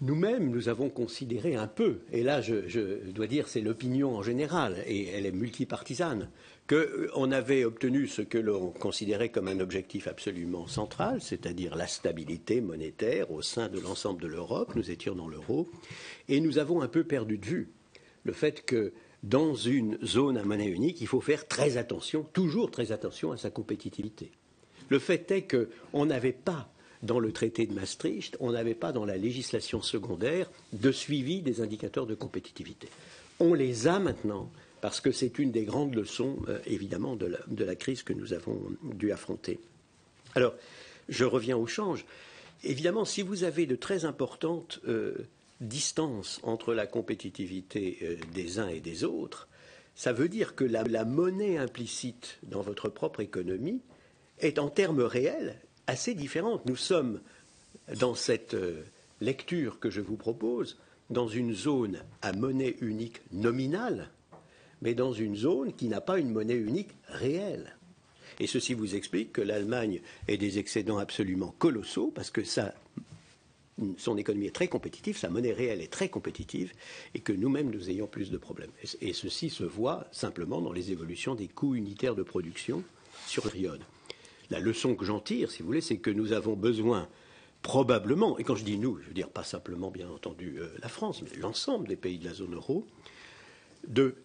nous-mêmes, nous avons considéré un peu, et là je dois dire c'est l'opinion en général, et elle est multipartisane, qu'on avait obtenu ce que l'on considérait comme un objectif absolument central, c'est-à-dire la stabilité monétaire au sein de l'ensemble de l'Europe. Nous étions dans l'euro, et nous avons un peu perdu de vue le fait que dans une zone à monnaie unique, il faut faire très attention, toujours très attention à sa compétitivité. Le fait est qu'on n'avait pas dans le traité de Maastricht, on n'avait pas dans la législation secondaire de suivi des indicateurs de compétitivité. On les a maintenant parce que c'est une des grandes leçons, évidemment, de la crise que nous avons dû affronter. Alors, je reviens au change. Évidemment, si vous avez de très importantes distances entre la compétitivité des uns et des autres, ça veut dire que la monnaie implicite dans votre propre économie est en termes réels assez différente. Nous sommes, dans cette lecture que je vous propose, dans une zone à monnaie unique nominale, mais dans une zone qui n'a pas une monnaie unique réelle. Et ceci vous explique que l'Allemagne ait des excédents absolument colossaux, parce que son économie est très compétitive, sa monnaie réelle est très compétitive, et que nous-mêmes, nous ayons plus de problèmes. Et ceci se voit simplement dans les évolutions des coûts unitaires de production sur la période. La leçon que j'en tire, si vous voulez, c'est que nous avons besoin, probablement, et quand je dis nous, je veux dire pas simplement, bien entendu, la France, mais l'ensemble des pays de la zone euro, de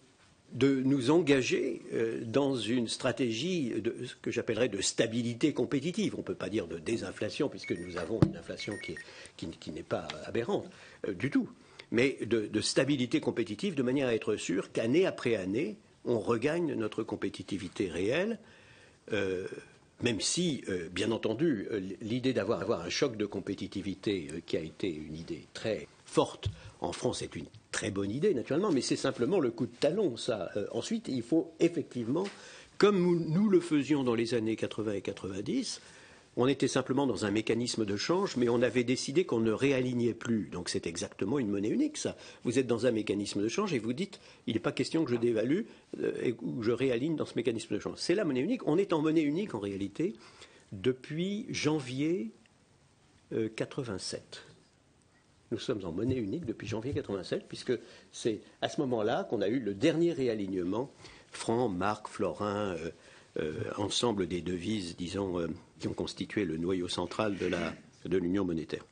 nous engager dans une stratégie ce que j'appellerais de stabilité compétitive. On ne peut pas dire de désinflation, puisque nous avons une inflation qui n'est pas aberrante du tout, mais de stabilité compétitive, de manière à être sûr qu'année après année, on regagne notre compétitivité réelle. Même si, bien entendu, l'idée d'avoir un choc de compétitivité qui a été une idée très forte en France est une très bonne idée, naturellement, mais c'est simplement le coup de talon, ça. Ensuite, il faut effectivement, comme nous le faisions dans les années 80 et 90, on était simplement dans un mécanisme de change, mais on avait décidé qu'on ne réalignait plus. Donc c'est exactement une monnaie unique, ça. Vous êtes dans un mécanisme de change et vous dites, il n'est pas question que je dévalue ou je réaligne dans ce mécanisme de change. C'est la monnaie unique. On est en monnaie unique, en réalité, depuis janvier 87. Nous sommes en monnaie unique depuis janvier 87, puisque c'est à ce moment-là qu'on a eu le dernier réalignement, franc, marque, florin, ensemble des devises, disons, qui ont constitué le noyau central de l'union monétaire.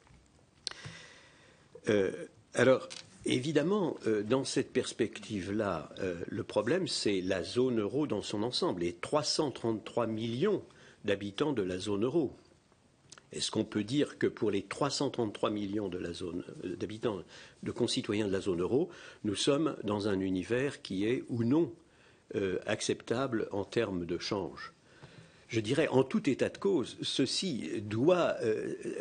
Alors, évidemment, dans cette perspective-là, le problème, c'est la zone euro dans son ensemble, les 333 millions d'habitants de la zone euro. Est-ce qu'on peut dire que pour les 333 millions d'habitants, de concitoyens de la zone euro, nous sommes dans un univers qui est ou non acceptable en termes de change? Je dirais, en tout état de cause, ceci doit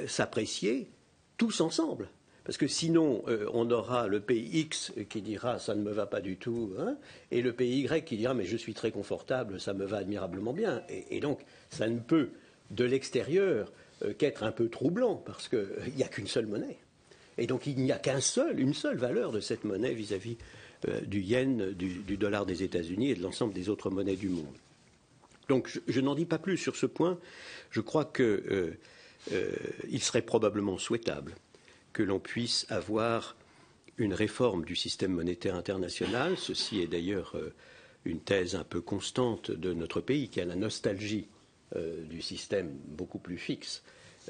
s'apprécier tous ensemble. Parce que sinon, on aura le pays X qui dira « ça ne me va pas du tout hein », et le pays Y qui dira « mais je suis très confortable, ça me va admirablement bien ». Et donc, ça ne peut, de l'extérieur, qu'être un peu troublant, parce qu'il n'y a qu'une seule monnaie. Et donc, il n'y a une seule valeur de cette monnaie vis-à-vis du yen, du dollar des États-Unis et de l'ensemble des autres monnaies du monde. Donc, je n'en dis pas plus sur ce point. Je crois qu'il serait probablement souhaitable que l'on puisse avoir une réforme du système monétaire international. Ceci est d'ailleurs une thèse un peu constante de notre pays, qui a la nostalgie du système beaucoup plus fixe.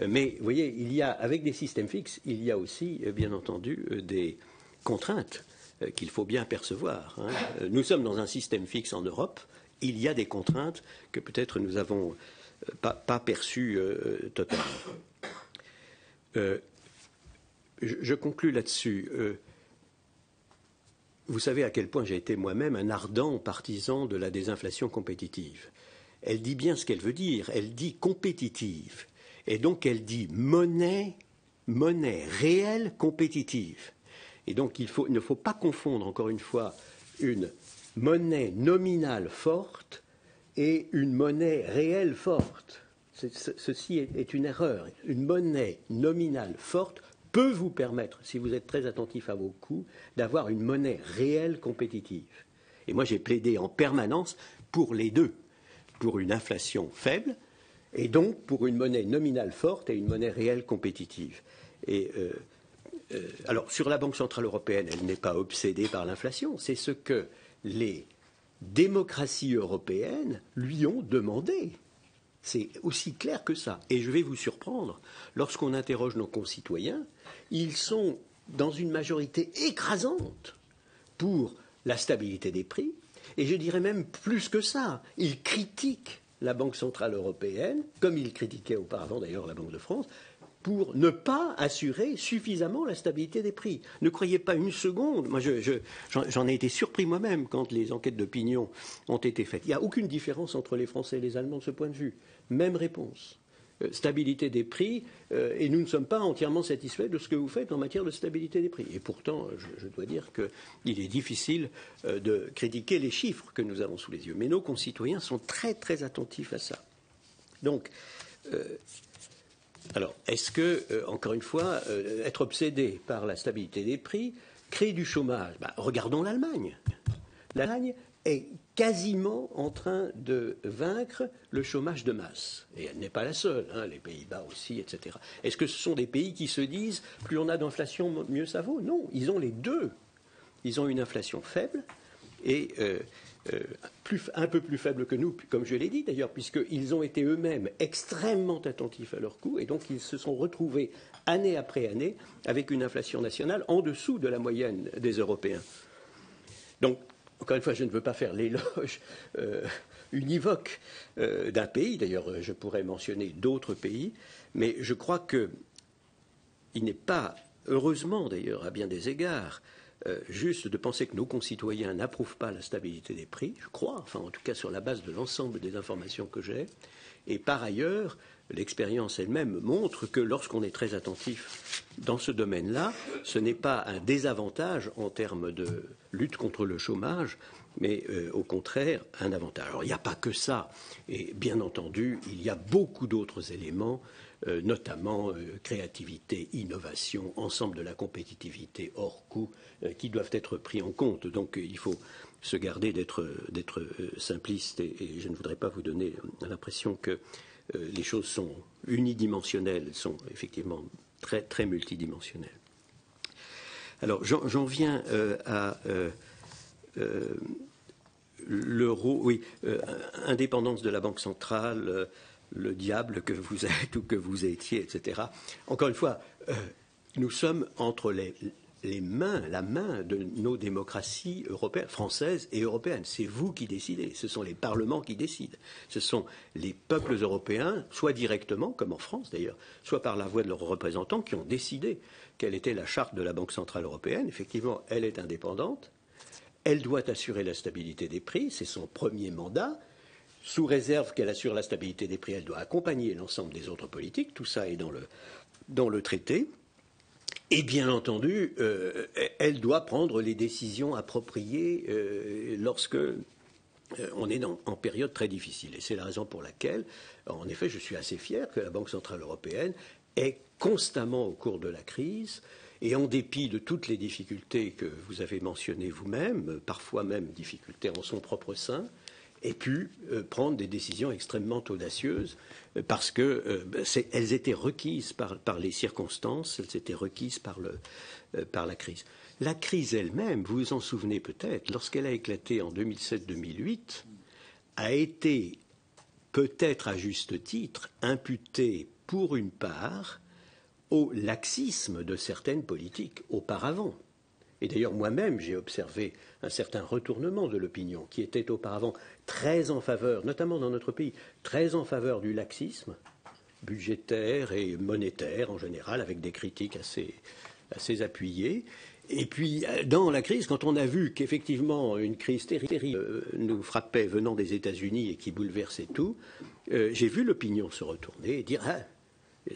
Mais vous voyez, avec des systèmes fixes, il y a aussi, bien entendu, des contraintes qu'il faut bien percevoir. Hein. Nous sommes dans un système fixe en Europe. Il y a des contraintes que peut-être nous n'avons pas perçues totalement. Je conclus là-dessus. Vous savez à quel point j'ai été moi-même un ardent partisan de la désinflation compétitive. Elle dit bien ce qu'elle veut dire. Elle dit compétitive. Et donc elle dit monnaie réelle compétitive. Et donc il ne faut pas confondre, encore une fois, une monnaie nominale forte et une monnaie réelle forte. Ceci est une erreur. Une monnaie nominale forte peut vous permettre, si vous êtes très attentif à vos coûts, d'avoir une monnaie réelle compétitive. Et moi, j'ai plaidé en permanence pour les deux, pour une inflation faible et donc pour une monnaie nominale forte et une monnaie réelle compétitive. Et alors, sur la Banque centrale européenne, elle n'est pas obsédée par l'inflation. C'est ce que les démocraties européennes lui ont demandé. C'est aussi clair que ça. Et je vais vous surprendre, lorsqu'on interroge nos concitoyens, ils sont dans une majorité écrasante pour la stabilité des prix. Et je dirais même plus que ça. Ils critiquent la Banque centrale européenne, comme ils critiquaient auparavant d'ailleurs la Banque de France, pour ne pas assurer suffisamment la stabilité des prix. Ne croyez pas une seconde. Moi, j'en ai été surpris moi-même quand les enquêtes d'opinion ont été faites. Il n'y a aucune différence entre les Français et les Allemands de ce point de vue. Même réponse. Stabilité des prix, et nous ne sommes pas entièrement satisfaits de ce que vous faites en matière de stabilité des prix. Et pourtant, je dois dire qu'il est difficile de critiquer les chiffres que nous avons sous les yeux. Mais nos concitoyens sont très, très attentifs à ça. Donc, alors, est-ce que, encore une fois, être obsédé par la stabilité des prix crée du chômage? Regardons l'Allemagne. L'Allemagne est quasiment en train de vaincre le chômage de masse. Et elle n'est pas la seule, hein, les Pays-Bas aussi, etc. Est-ce que ce sont des pays qui se disent plus on a d'inflation, mieux ça vaut? Non, ils ont les deux. Ils ont une inflation faible et un peu plus faible que nous, comme je l'ai dit d'ailleurs, puisqu'ils ont été eux-mêmes extrêmement attentifs à leurs coûts et donc ils se sont retrouvés année après année avec une inflation nationale en dessous de la moyenne des Européens. Donc, encore une fois, je ne veux pas faire l'éloge univoque d'un pays. D'ailleurs, je pourrais mentionner d'autres pays. Mais je crois qu'il n'est pas, heureusement d'ailleurs, à bien des égards, juste de penser que nos concitoyens n'approuvent pas la stabilité des prix. Je crois, enfin en tout cas sur la base de l'ensemble des informations que j'ai. Et par ailleurs, l'expérience elle-même montre que lorsqu'on est très attentif dans ce domaine-là, ce n'est pas un désavantage en termes de lutte contre le chômage, mais au contraire un avantage. Alors il n'y a pas que ça, et bien entendu, il y a beaucoup d'autres éléments, notamment créativité, innovation, ensemble de la compétitivité hors coût, qui doivent être pris en compte. Donc il faut se garder d'être simpliste, et je ne voudrais pas vous donner l'impression que les choses sont unidimensionnelles, elles sont effectivement très, très multidimensionnelles. Alors, j'en viens à l'euro, oui, indépendance de la Banque centrale, le diable que vous êtes ou que vous étiez, etc. Encore une fois, nous sommes entre la main de nos démocraties européennes, françaises et européennes. C'est vous qui décidez, ce sont les parlements qui décident. Ce sont les peuples européens, soit directement, comme en France d'ailleurs, soit par la voix de leurs représentants, qui ont décidé quelle était la charte de la Banque centrale européenne. Effectivement, elle est indépendante, elle doit assurer la stabilité des prix, c'est son premier mandat. Sous réserve qu'elle assure la stabilité des prix, elle doit accompagner l'ensemble des autres politiques. Tout ça est dans le traité. Et bien entendu, elle doit prendre les décisions appropriées lorsque on est en période très difficile. Et c'est la raison pour laquelle, en effet, je suis assez fier que la Banque centrale européenne ait constamment, au cours de la crise, et en dépit de toutes les difficultés que vous avez mentionnées vous-même, parfois même difficultés en son propre sein, ait pu prendre des décisions extrêmement audacieuses parce qu'elles étaient requises par les circonstances, elles étaient requises par la crise. La crise elle-même, vous vous en souvenez peut-être, lorsqu'elle a éclaté en 2007-2008, a été peut-être à juste titre imputée pour une part au laxisme de certaines politiques auparavant. Et d'ailleurs, moi-même, j'ai observé un certain retournement de l'opinion qui était auparavant très en faveur, notamment dans notre pays, très en faveur du laxisme budgétaire et monétaire en général, avec des critiques assez appuyées. Et puis, dans la crise, quand on a vu qu'effectivement une crise terrible nous frappait venant des États-Unis et qui bouleversait tout, j'ai vu l'opinion se retourner et dire « Ah,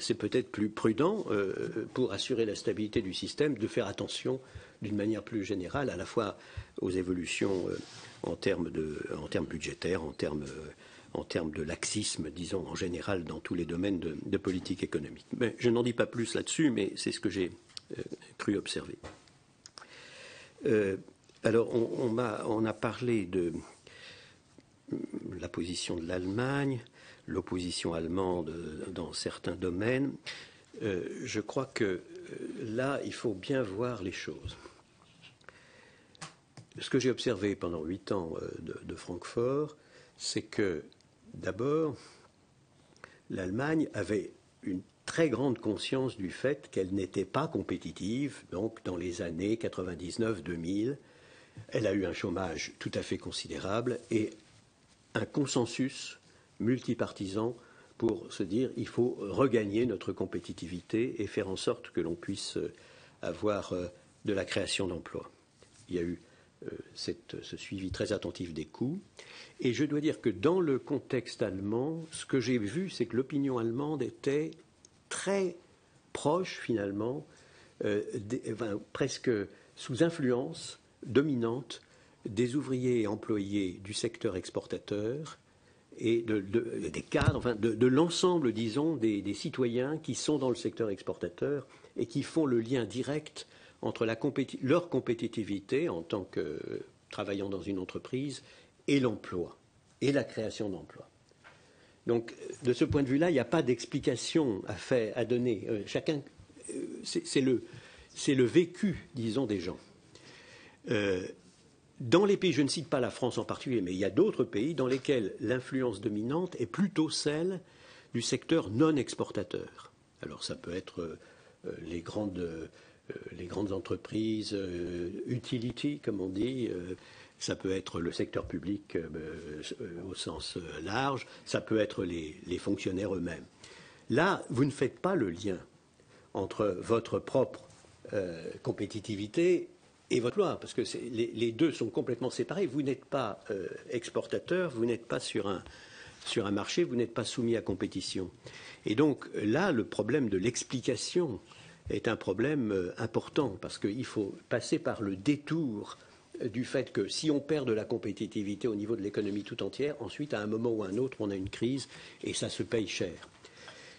c'est peut-être plus prudent pour assurer la stabilité du système de faire attention d'une manière plus générale à la fois aux évolutions en termes budgétaires, en termes de laxisme, disons, en général dans tous les domaines de politique économique. Mais je n'en dis pas plus là-dessus, mais c'est ce que j'ai cru observer. Alors, on a parlé de la position de l'Allemagne, l'opposition allemande dans certains domaines. Je crois que là, il faut bien voir les choses. Ce que j'ai observé pendant 8 ans de Francfort, c'est que, d'abord, l'Allemagne avait une très grande conscience du fait qu'elle n'était pas compétitive, donc dans les années 99-2000. Elle a eu un chômage tout à fait considérable et un consensus multipartisan pour se dire il faut regagner notre compétitivité et faire en sorte que l'on puisse avoir de la création d'emplois. Il y a eu ce suivi très attentif des coûts. Et je dois dire que dans le contexte allemand, ce que j'ai vu, c'est que l'opinion allemande était très proche, finalement, presque sous influence dominante des ouvriers et employés du secteur exportateur et des cadres, enfin de l'ensemble, disons, des citoyens qui sont dans le secteur exportateur et qui font le lien direct entre leur compétitivité en tant que travaillant dans une entreprise et l'emploi et la création d'emplois. Donc, de ce point de vue-là, il n'y a pas d'explication à donner. Chacun, c'est le vécu, disons, des gens. Dans les pays, je ne cite pas la France en particulier, mais il y a d'autres pays dans lesquels l'influence dominante est plutôt celle du secteur non exportateur. Alors, ça peut être les grandes entreprises, utility, comme on dit, ça peut être le secteur public au sens large, ça peut être les fonctionnaires eux-mêmes. Là, vous ne faites pas le lien entre votre propre compétitivité et votre loi, parce que les deux sont complètement séparés. Vous n'êtes pas exportateur, vous n'êtes pas sur un marché, vous n'êtes pas soumis à compétition. Et donc là, le problème de l'explication est un problème important, parce qu'il faut passer par le détour du fait que si on perd de la compétitivité au niveau de l'économie tout entière, ensuite, à un moment ou à un autre, on a une crise et ça se paye cher.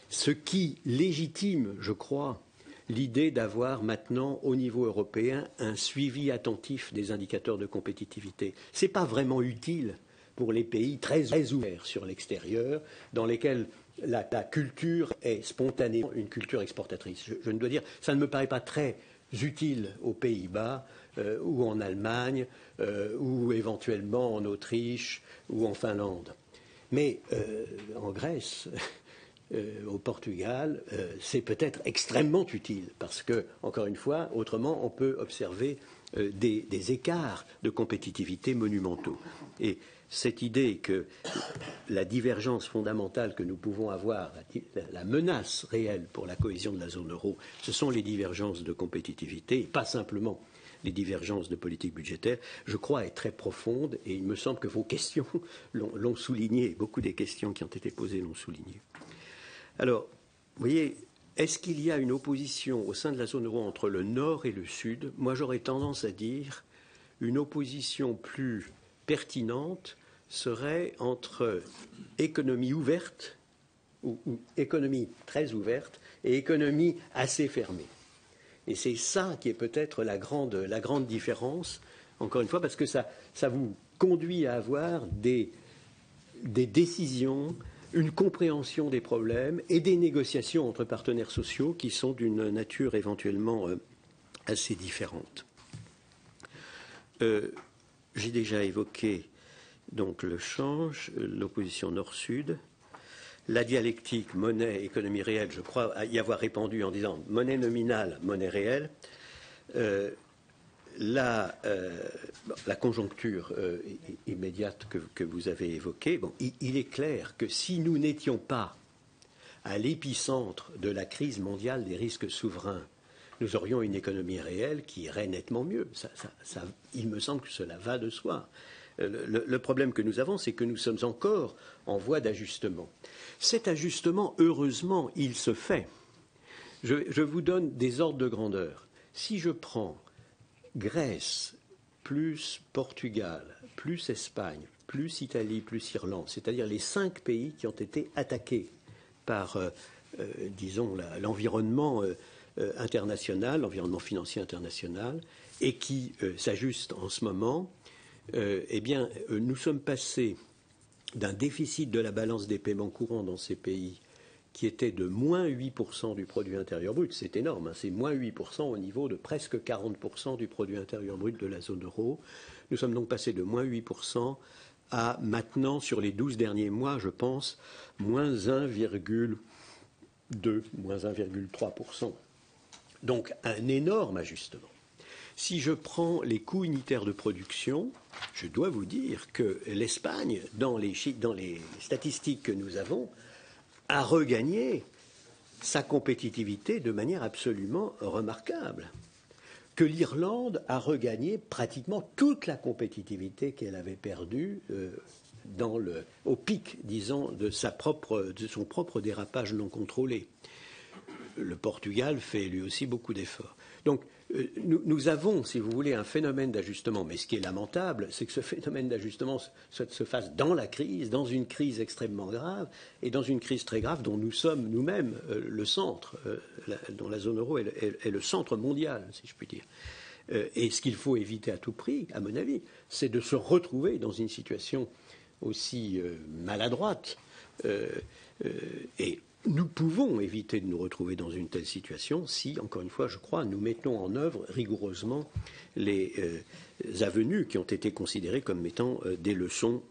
Ce qui légitime, je crois, l'idée d'avoir maintenant, au niveau européen, un suivi attentif des indicateurs de compétitivité. Ce n'est pas vraiment utile pour les pays très ouverts sur l'extérieur, dans lesquels la culture est spontanément une culture exportatrice. Je ne dois dire, ça ne me paraît pas très utile aux Pays-Bas ou en Allemagne ou éventuellement en Autriche ou en Finlande. Mais en Grèce, au Portugal, c'est peut-être extrêmement utile parce que, encore une fois, autrement, on peut observer des écarts de compétitivité monumentaux. Et cette idée que la divergence fondamentale que nous pouvons avoir, la menace réelle pour la cohésion de la zone euro, ce sont les divergences de compétitivité, et pas simplement les divergences de politique budgétaire, je crois est très profonde, et il me semble que vos questions l'ont souligné, beaucoup des questions qui ont été posées l'ont souligné. Alors, vous voyez, est-ce qu'il y a une opposition au sein de la zone euro entre le Nord et le Sud? Moi, j'aurais tendance à dire une opposition plus pertinente serait entre économie ouverte ou économie très ouverte et économie assez fermée. Et c'est ça qui est peut-être la grande différence, encore une fois, parce que ça vous conduit à avoir des décisions, une compréhension des problèmes et des négociations entre partenaires sociaux qui sont d'une nature éventuellement assez différente. J'ai déjà évoqué donc le change, l'opposition nord-sud, la dialectique monnaie, économie réelle, je crois y avoir répondu en disant monnaie nominale, monnaie réelle. La conjoncture immédiate que vous avez évoquée, bon, il est clair que si nous n'étions pas à l'épicentre de la crise mondiale des risques souverains, nous aurions une économie réelle qui irait nettement mieux. Il me semble que cela va de soi. Le problème que nous avons, c'est que nous sommes encore en voie d'ajustement. Cet ajustement, heureusement, il se fait. Je vous donne des ordres de grandeur. Si je prends Grèce, plus Portugal, plus Espagne, plus Italie, plus Irlande, c'est-à-dire les 5 pays qui ont été attaqués par, disons, l'environnement international, l'environnement financier international, et qui s'ajustent en ce moment, eh bien, nous sommes passés d'un déficit de la balance des paiements courants dans ces pays qui était de moins 8% du produit intérieur brut. C'est énorme, hein, c'est moins 8% au niveau de presque 40% du produit intérieur brut de la zone euro. Nous sommes donc passés de moins 8% à maintenant, sur les 12 derniers mois, je pense, moins 1,2, moins 1,3%. Donc un énorme ajustement. Si je prends les coûts unitaires de production, je dois vous dire que l'Espagne, dans les statistiques que nous avons, a regagné sa compétitivité de manière absolument remarquable. Que l'Irlande a regagné pratiquement toute la compétitivité qu'elle avait perdue au pic, disons, de son propre dérapage non contrôlé. Le Portugal fait lui aussi beaucoup d'efforts. Donc, nous avons, si vous voulez, un phénomène d'ajustement. Mais ce qui est lamentable, c'est que ce phénomène d'ajustement se fasse dans la crise, dans une crise extrêmement grave, et dans une crise très grave dont nous sommes nous-mêmes le centre, dont la zone euro est le centre mondial, si je puis dire. Et ce qu'il faut éviter à tout prix, à mon avis, c'est de se retrouver dans une situation aussi maladroite. Et nous pouvons éviter de nous retrouver dans une telle situation si, encore une fois, je crois, nous mettons en œuvre rigoureusement les avenues qui ont été considérées comme étant des leçons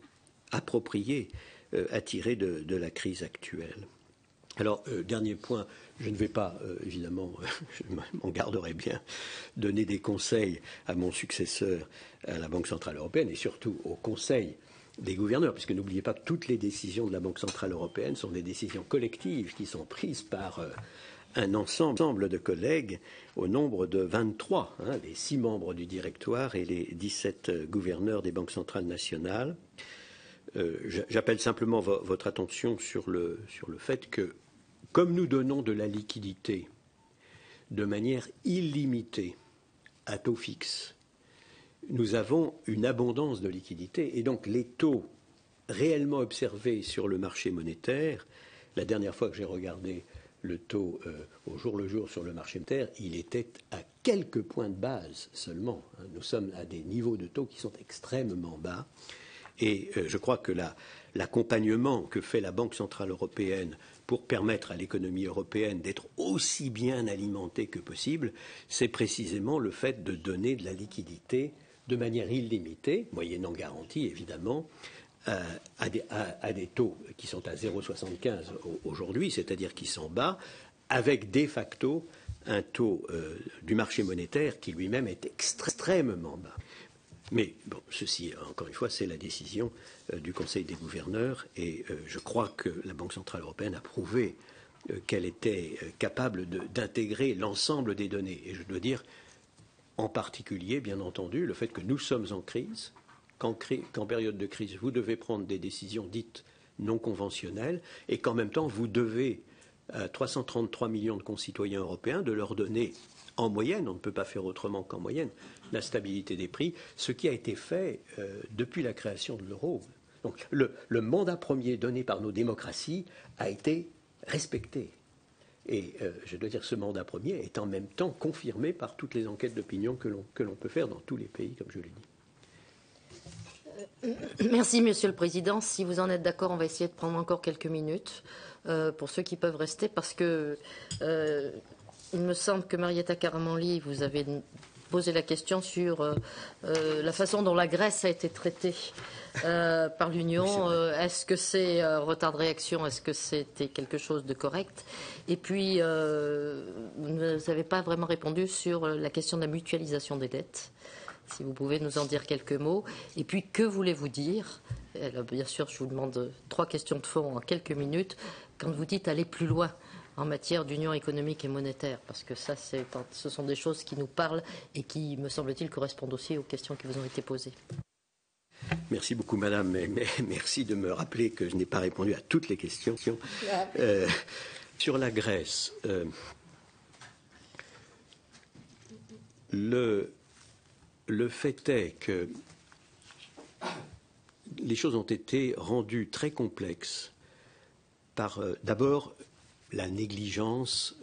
appropriées à tirer de la crise actuelle. Alors, dernier point, je ne vais pas, évidemment, je m'en garderai bien, donner des conseils à mon successeur à la Banque centrale européenne et surtout au Conseil des gouverneurs, puisque n'oubliez pas que toutes les décisions de la Banque centrale européenne sont des décisions collectives qui sont prises par un ensemble de collègues au nombre de 23, les 6 membres du directoire et les 17 gouverneurs des banques centrales nationales. J'appelle simplement votre attention sur le fait que, comme nous donnons de la liquidité de manière illimitée à taux fixe, nous avons une abondance de liquidités et donc les taux réellement observés sur le marché monétaire, la dernière fois que j'ai regardé le taux au jour le jour sur le marché monétaire, il était à quelques points de base seulement. Nous sommes à des niveaux de taux qui sont extrêmement bas et je crois que l'accompagnement que fait la Banque centrale européenne pour permettre à l'économie européenne d'être aussi bien alimentée que possible, c'est précisément le fait de donner de la liquidité de manière illimitée, moyennant garantie évidemment, à des taux qui sont à 0,75 aujourd'hui, c'est-à-dire qui sont bas, avec de facto un taux du marché monétaire qui lui-même est extrêmement bas. Mais bon, ceci, encore une fois, c'est la décision du Conseil des gouverneurs et je crois que la Banque centrale européenne a prouvé qu'elle était capable d'intégrer l'ensemble des données. Et je dois dire, en particulier, bien entendu, le fait que nous sommes en crise, qu'en période de crise, vous devez prendre des décisions dites non conventionnelles et qu'en même temps, vous devez à 333 millions de concitoyens européens de leur donner, en moyenne, on ne peut pas faire autrement qu'en moyenne, la stabilité des prix, ce qui a été fait depuis la création de l'euro. Donc le mandat premier donné par nos démocraties a été respecté. Et je dois dire que ce mandat premier est en même temps confirmé par toutes les enquêtes d'opinion que l'on peut faire dans tous les pays, comme je l'ai dit. Merci, Monsieur le Président. Si vous en êtes d'accord, on va essayer de prendre encore quelques minutes pour ceux qui peuvent rester, parce que il me semble que Marietta Karamanli, vous avez posé la question sur la façon dont la Grèce a été traitée par l'Union. Est-ce que c'est retard de réaction? Est-ce que c'était quelque chose de correct? Et puis, vous n'avez pas vraiment répondu sur la question de la mutualisation des dettes. Si vous pouvez nous en dire quelques mots. Et puis, que voulez-vous dire? Alors, bien sûr, je vous demande 3 questions de fond en quelques minutes. Quand vous dites aller plus loin en matière d'union économique et monétaire, parce que ça, ce sont des choses qui nous parlent et qui, me semble-t-il, correspondent aussi aux questions qui vous ont été posées. Merci beaucoup, madame, mais merci de me rappeler que je n'ai pas répondu à toutes les questions. Sur la Grèce, le fait est que les choses ont été rendues très complexes par, d'abord, la négligence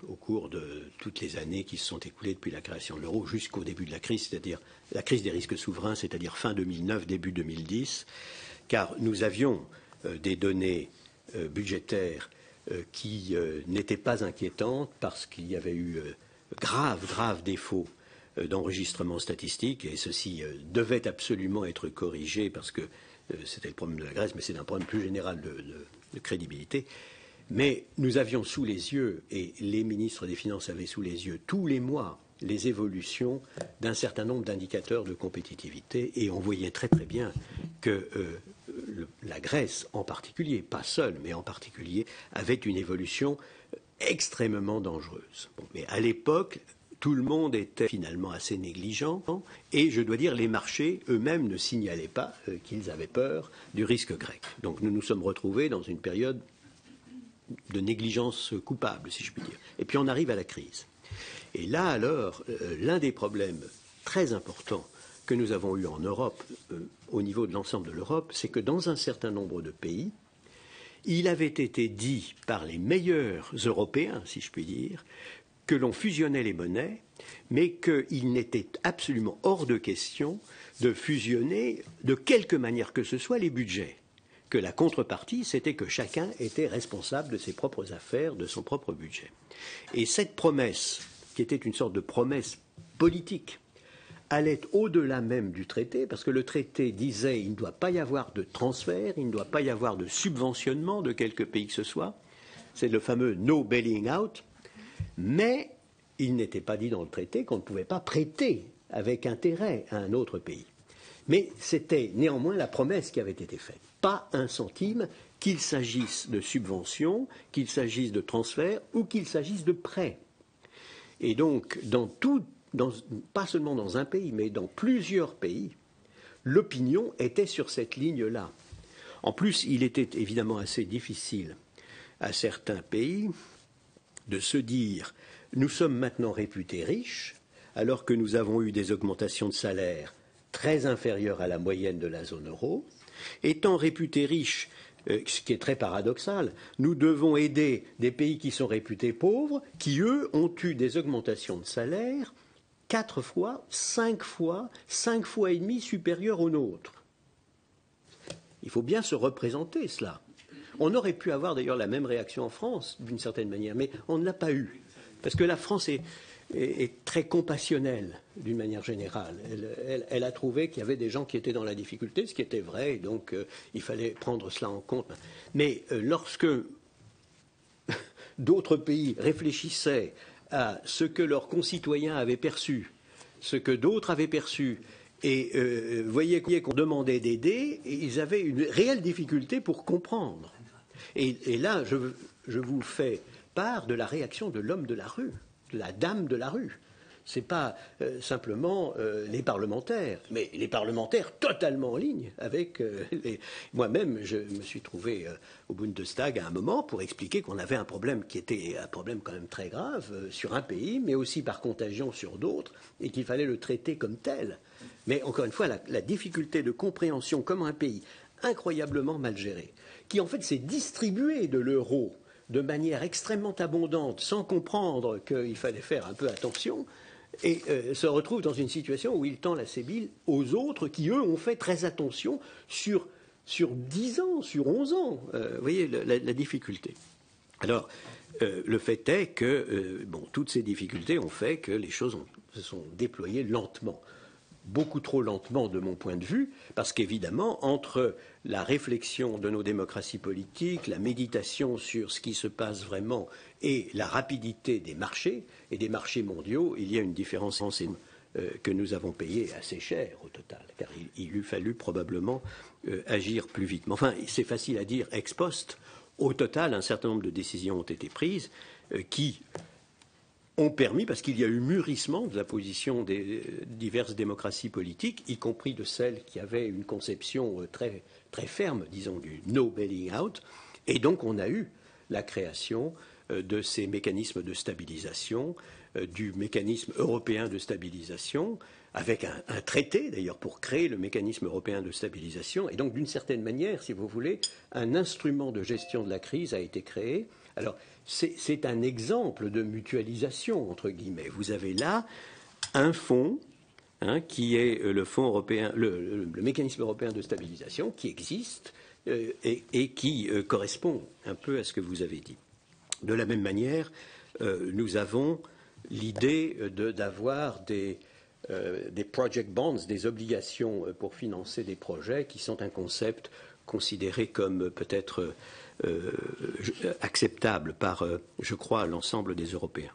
au cours de toutes les années qui se sont écoulées depuis la création de l'euro jusqu'au début de la crise, c'est-à-dire la crise des risques souverains, c'est-à-dire fin 2009, début 2010, car nous avions des données budgétaires qui n'était pas inquiétante parce qu'il y avait eu graves défauts d'enregistrement statistique, et ceci devait absolument être corrigé parce que c'était le problème de la Grèce, mais c'est un problème plus général de crédibilité. Mais nous avions sous les yeux, et les ministres des Finances avaient sous les yeux tous les mois, les évolutions d'un certain nombre d'indicateurs de compétitivité, et on voyait très très bien que la Grèce en particulier, pas seule, mais en particulier, avait une évolution extrêmement dangereuse. Bon, mais à l'époque, tout le monde était finalement assez négligent, et je dois dire, les marchés eux-mêmes ne signalaient pas qu'ils avaient peur du risque grec. Donc nous nous sommes retrouvés dans une période de négligence coupable, si je puis dire. Et puis on arrive à la crise. Et là, alors, l'un des problèmes très importants que nous avons eu en Europe, au niveau de l'ensemble de l'Europe, c'est que dans un certain nombre de pays, il avait été dit par les meilleurs Européens, si je puis dire, que l'on fusionnait les monnaies, mais qu'il n'était absolument hors de question de fusionner de quelque manière que ce soit les budgets. Que la contrepartie, c'était que chacun était responsable de ses propres affaires, de son propre budget. Et cette promesse, qui était une sorte de promesse politique, allait au-delà même du traité, parce que le traité disait qu'il ne doit pas y avoir de transfert, il ne doit pas y avoir de subventionnement de quelque pays que ce soit. C'est le fameux « no bailing out », mais il n'était pas dit dans le traité qu'on ne pouvait pas prêter avec intérêt à un autre pays. Mais c'était néanmoins la promesse qui avait été faite. Pas un centime, qu'il s'agisse de subventions, qu'il s'agisse de transferts ou qu'il s'agisse de prêts. Et donc, pas seulement dans un pays, mais dans plusieurs pays, l'opinion était sur cette ligne-là. En plus, il était évidemment assez difficile à certains pays de se dire « nous sommes maintenant réputés riches, alors que nous avons eu des augmentations de salaire très inférieures à la moyenne de la zone euro. Étant réputés riches, ce qui est très paradoxal, nous devons aider des pays qui sont réputés pauvres, qui, eux, ont eu des augmentations de salaire 4 fois, 5 fois et demi supérieures aux nôtres. » Il faut bien se représenter cela. On aurait pu avoir d'ailleurs la même réaction en France, d'une certaine manière, mais on ne l'a pas eu. Parce que la France est très compassionnelle, d'une manière générale. Elle a trouvé qu'il y avait des gens qui étaient dans la difficulté, ce qui était vrai, et donc il fallait prendre cela en compte. Mais lorsque d'autres pays réfléchissaient à ce que leurs concitoyens avaient perçu, ce que d'autres avaient perçu, et voyaient qu'on demandait d'aider, ils avaient une réelle difficulté pour comprendre. Et là, je vous fais part de la réaction de l'homme de la rue, de la dame de la rue. Ce n'est pas simplement les parlementaires, mais les parlementaires totalement en ligne avec Moi-même, je me suis trouvé au Bundestag à un moment pour expliquer qu'on avait un problème qui était un problème quand même très grave sur un pays, mais aussi par contagion sur d'autres, et qu'il fallait le traiter comme tel. Mais encore une fois, la difficulté de compréhension comme un pays incroyablement mal géré, qui en fait s'est distribué de l'euro de manière extrêmement abondante, sans comprendre qu'il fallait faire un peu attention, et se retrouve dans une situation où il tend la sébile aux autres qui, eux, ont fait très attention sur 10 ans, sur 11 ans. Vous voyez la difficulté. Alors, le fait est que toutes ces difficultés ont fait que les choses se sont déployées lentement. Beaucoup trop lentement de mon point de vue, parce qu'évidemment, entre la réflexion de nos démocraties politiques, la méditation sur ce qui se passe vraiment et la rapidité des marchés, et des marchés mondiaux, il y a une différence que nous avons payée assez cher au total, car il eût fallu probablement agir plus vite. Mais enfin, c'est facile à dire ex post. Au total, un certain nombre de décisions ont été prises qui ont permis, parce qu'il y a eu mûrissement de la position des diverses démocraties politiques, y compris de celles qui avaient une conception très, très ferme, disons, du « no bailing out », et donc on a eu la création de ces mécanismes de stabilisation, du mécanisme européen de stabilisation, avec un traité d'ailleurs pour créer le mécanisme européen de stabilisation, et donc d'une certaine manière, si vous voulez, un instrument de gestion de la crise a été créé. Alors, c'est un exemple de mutualisation, entre guillemets. Vous avez là un fonds qui est le fonds européen, le mécanisme européen de stabilisation, qui existe et qui correspond un peu à ce que vous avez dit. De la même manière, nous avons l'idée d'avoir des project bonds, des obligations pour financer des projets qui sont un concept considéré comme peut-être acceptable par, je crois, l'ensemble des Européens.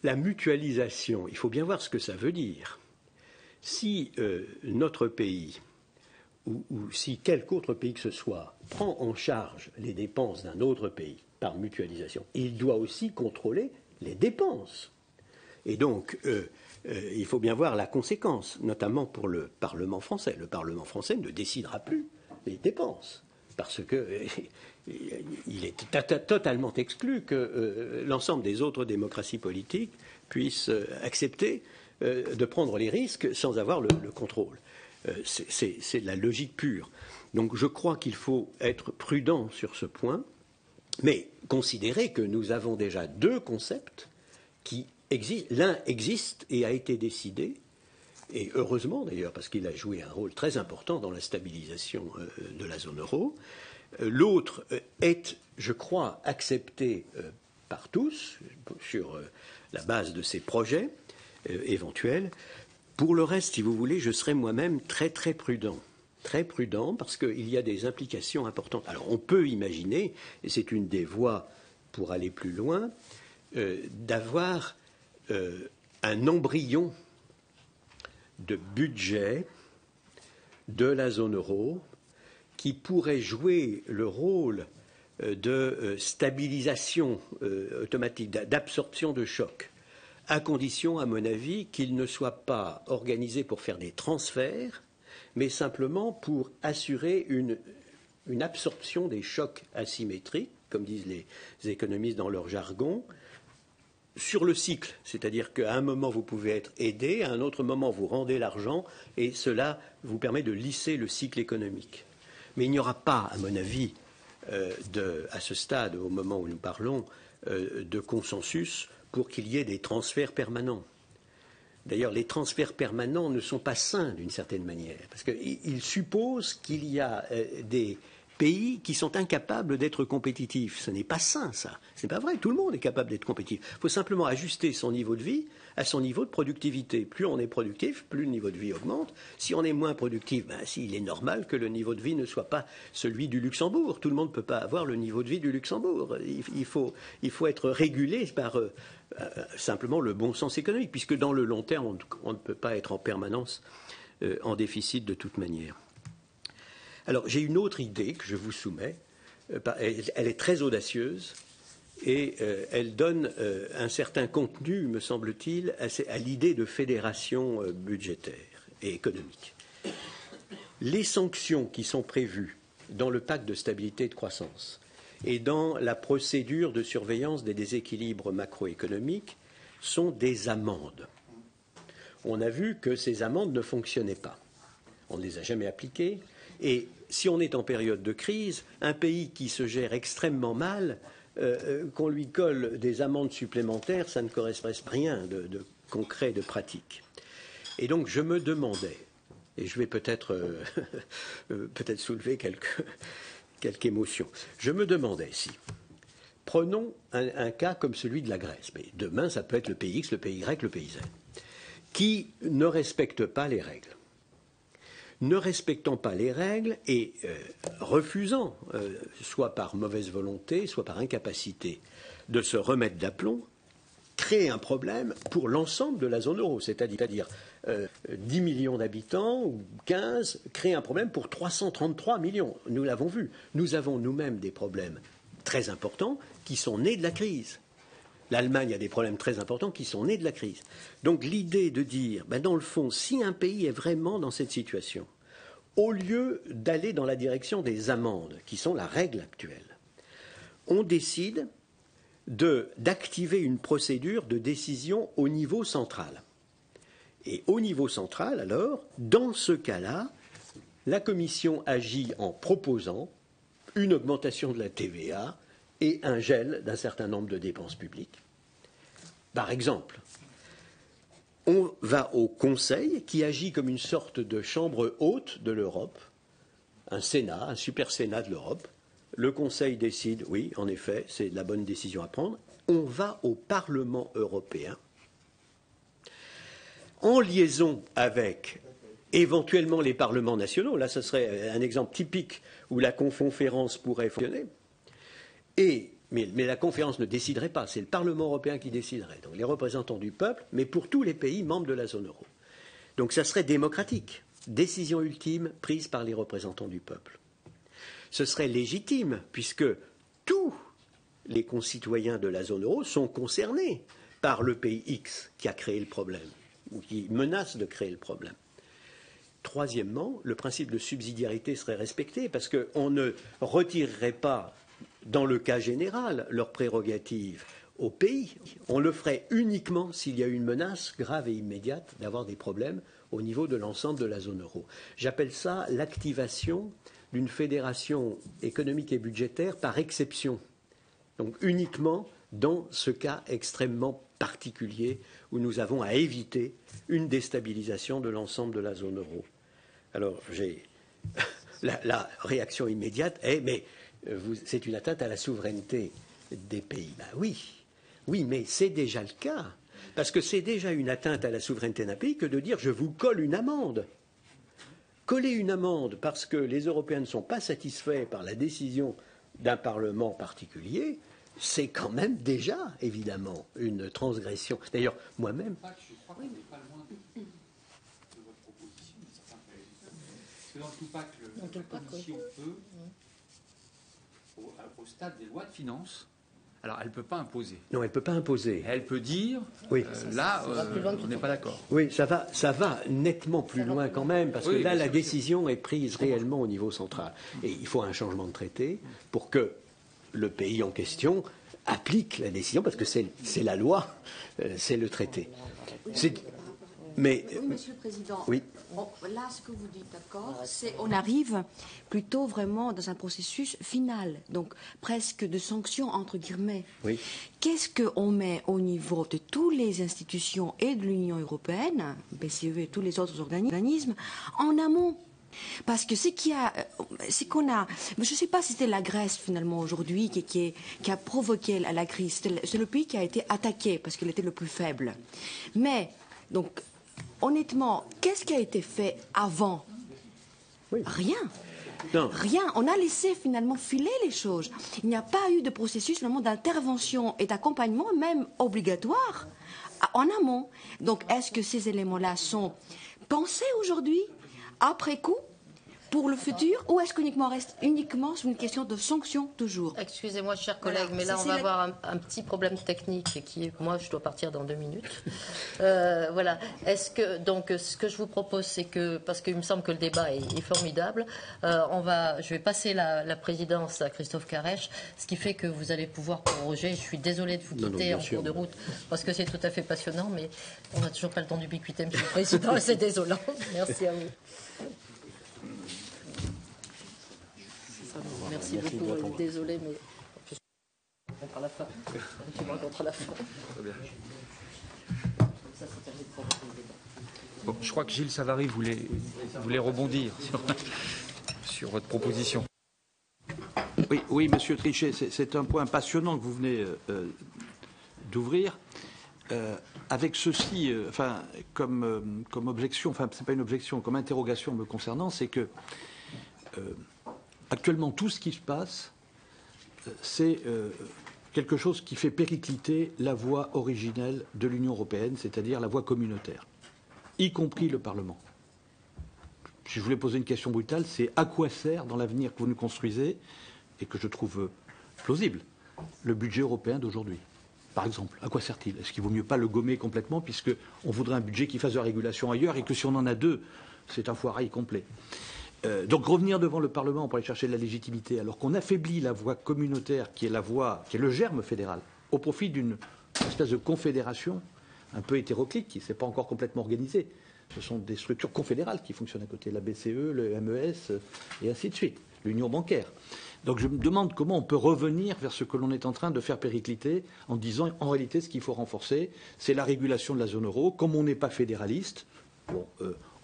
La mutualisation, il faut bien voir ce que ça veut dire. Si notre pays, ou si quelque autre pays que ce soit, prend en charge les dépenses d'un autre pays par mutualisation, il doit aussi contrôler les dépenses. Et donc, il faut bien voir la conséquence, notamment pour le Parlement français. Le Parlement français ne décidera plus les dépenses, parce qu'il est totalement exclu que l'ensemble des autres démocraties politiques puissent accepter de prendre les risques sans avoir le contrôle. C'est de la logique pure. Donc je crois qu'il faut être prudent sur ce point, mais considérer que nous avons déjà deux concepts qui existent. L'un existe et a été décidé, et heureusement d'ailleurs, parce qu'il a joué un rôle très important dans la stabilisation de la zone euro. L'autre est, je crois, accepté par tous sur la base de ces projets éventuels. Pour le reste, si vous voulez, je serai moi-même très très prudent. Très prudent parce qu'il y a des implications importantes. Alors on peut imaginer, et c'est une des voies pour aller plus loin, d'avoir un embryon de budget de la zone euro qui pourrait jouer le rôle de stabilisation automatique, d'absorption de chocs, à condition, à mon avis, qu'il ne soit pas organisé pour faire des transferts, mais simplement pour assurer une absorption des chocs asymétriques, comme disent les économistes dans leur jargon, sur le cycle. C'est-à-dire qu'à un moment, vous pouvez être aidé, à un autre moment, vous rendez l'argent, et cela vous permet de lisser le cycle économique. Mais il n'y aura pas, à mon avis, à ce stade, au moment où nous parlons, de consensus pour qu'il y ait des transferts permanents. D'ailleurs, les transferts permanents ne sont pas sains d'une certaine manière, parce qu'ils supposent qu'il y a des pays qui sont incapables d'être compétitifs. Ce n'est pas sain, ça. Ce n'est pas vrai. Tout le monde est capable d'être compétitif. Il faut simplement ajuster son niveau de vie à son niveau de productivité. Plus on est productif, plus le niveau de vie augmente. Si on est moins productif, il est normal que le niveau de vie ne soit pas celui du Luxembourg. Tout le monde ne peut pas avoir le niveau de vie du Luxembourg. Il faut être régulé par simplement le bon sens économique, puisque dans le long terme, on ne peut pas être en permanence en déficit de toute manière. Alors, j'ai une autre idée que je vous soumets. Elle est très audacieuse et elle donne un certain contenu, me semble-t-il, à l'idée de fédération budgétaire et économique. Les sanctions qui sont prévues dans le pacte de stabilité et de croissance et dans la procédure de surveillance des déséquilibres macroéconomiques sont des amendes. On a vu que ces amendes ne fonctionnaient pas. On ne les a jamais appliquées. Et si on est en période de crise, un pays qui se gère extrêmement mal, qu'on lui colle des amendes supplémentaires, ça ne correspond à rien de concret, de pratique. Et donc je me demandais, et je vais peut-être soulever quelques émotions, je me demandais si, prenons un cas comme celui de la Grèce, mais demain ça peut être le pays X, le pays Y, le pays Z, qui ne respecte pas les règles. Ne respectant pas les règles et refusant, soit par mauvaise volonté, soit par incapacité, de se remettre d'aplomb, crée un problème pour l'ensemble de la zone euro, c'est-à-dire 10 millions d'habitants ou 15, crée un problème pour 333 millions. Nous l'avons vu. Nous avons nous-mêmes des problèmes très importants qui sont nés de la crise. L'Allemagne a des problèmes très importants qui sont nés de la crise. Donc l'idée de dire, dans le fond, si un pays est vraiment dans cette situation, au lieu d'aller dans la direction des amendes, qui sont la règle actuelle, on décide d'activer une procédure de décision au niveau central. Et au niveau central, alors, dans ce cas-là, la Commission agit en proposant une augmentation de la TVA et un gel d'un certain nombre de dépenses publiques. Par exemple, on va au Conseil qui agit comme une sorte de chambre haute de l'Europe, un Sénat, un super Sénat de l'Europe, le Conseil décide, oui, en effet, c'est la bonne décision à prendre. On va au Parlement européen, en liaison avec éventuellement les parlements nationaux. Là, ce serait un exemple typique où la conférence pourrait fonctionner. Mais la conférence ne déciderait pas, c'est le Parlement européen qui déciderait, donc les représentants du peuple, mais pour tous les pays membres de la zone euro. Donc ça serait démocratique, décision ultime prise par les représentants du peuple. Ce serait légitime, puisque tous les concitoyens de la zone euro sont concernés par le pays X qui a créé le problème, ou qui menace de créer le problème. Troisièmement, le principe de subsidiarité serait respecté, parce qu'on ne retirerait pas, dans le cas général, leurs prérogatives au pays. On le ferait uniquement s'il y a une menace grave et immédiate d'avoir des problèmes au niveau de l'ensemble de la zone euro. J'appelle ça l'activation d'une fédération économique et budgétaire par exception. Donc uniquement dans ce cas extrêmement particulier où nous avons à éviter une déstabilisation de l'ensemble de la zone euro. Alors la réaction immédiate est mais c'est une atteinte à la souveraineté des pays. Ben oui, mais c'est déjà le cas. Parce que c'est déjà une atteinte à la souveraineté d'un pays que de dire je vous colle une amende. Coller une amende parce que les Européens ne sont pas satisfaits par la décision d'un Parlement particulier, c'est quand même déjà, évidemment, une transgression. D'ailleurs, moi-même. Je crois qu'on n'est pas loin de votre proposition. Parce que dans le Tupac, la Commission peut, au stade des lois de finances, alors elle ne peut pas imposer. Non, elle ne peut pas imposer. Elle peut dire, oui. On n'est pas d'accord. Oui, ça va nettement plus loin quand même, parce que là, la décision est prise réellement au niveau central. Et il faut un changement de traité pour que le pays en question applique la décision, parce que c'est la loi, c'est le traité. Mais, oui, Monsieur le Président. Oui. Bon, là, ce que vous dites, d'accord, c'est on arrive plutôt vraiment dans un processus final, donc presque de sanctions entre guillemets. Oui. Qu'est-ce qu'on met au niveau de toutes les institutions et de l'Union européenne, BCE et tous les autres organismes, en amont? Parce que c'est qu'on a, je ne sais pas si c'était la Grèce finalement aujourd'hui qui a provoqué la crise. C'est le pays qui a été attaqué parce qu'il était le plus faible. Mais donc honnêtement, qu'est-ce qui a été fait avant? Rien. Non. Rien. On a laissé finalement filer les choses. Il n'y a pas eu de processus finalement d'intervention et d'accompagnement, même obligatoire, en amont. Donc, est-ce que ces éléments-là sont pensés aujourd'hui, après coup, pour le futur, ou est-ce qu'uniquement reste uniquement sur une question de sanction toujours? Excusez-moi, chers collègues, mais là on va avoir un petit problème technique qui est, moi je dois partir dans 2 minutes. Voilà. Est-ce que donc ce que je vous propose, c'est que parce qu'il me semble que le débat est formidable, je vais passer la présidence à Christophe Carrèche, ce qui fait que vous allez pouvoir proroger. Je suis désolée de vous quitter en cours de route parce que c'est tout à fait passionnant, mais on n'a toujours pas le temps d'ubiquité, Monsieur le Président, c'est désolant. Merci à vous. Merci beaucoup. Désolé, mais je suis contre la fin. Je suis contre la fin. Très bien. Bon, je crois que Gilles Savary voulait rebondir sur votre proposition. Oui, Monsieur Trichet, c'est un point passionnant que vous venez d'ouvrir. Avec ceci, comme objection, enfin, c'est pas une objection, comme interrogation me concernant, c'est que actuellement, tout ce qui se passe, c'est quelque chose qui fait péricliter la voie originelle de l'Union européenne, c'est-à-dire la voie communautaire, y compris le Parlement. Si je voulais poser une question brutale, c'est à quoi sert, dans l'avenir que vous nous construisez, et que je trouve plausible, le budget européen d'aujourd'hui? Par exemple, à quoi sert-il? Est-ce qu'il ne vaut mieux pas le gommer complètement, puisqu'on voudrait un budget qui fasse de la régulation ailleurs, et que si on en a deux, c'est un foirail complet? Donc revenir devant le Parlement pour aller chercher de la légitimité, alors qu'on affaiblit la voie communautaire, qui est le germe fédéral, au profit d'une espèce de confédération un peu hétéroclite, qui ne s'est pas encore complètement organisée. Ce sont des structures confédérales qui fonctionnent à côté, la BCE, le MES, et ainsi de suite, l'union bancaire. Donc je me demande comment on peut revenir vers ce que l'on est en train de faire péricliter, en disant en réalité ce qu'il faut renforcer, c'est la régulation de la zone euro. Comme on n'est pas fédéraliste, bon,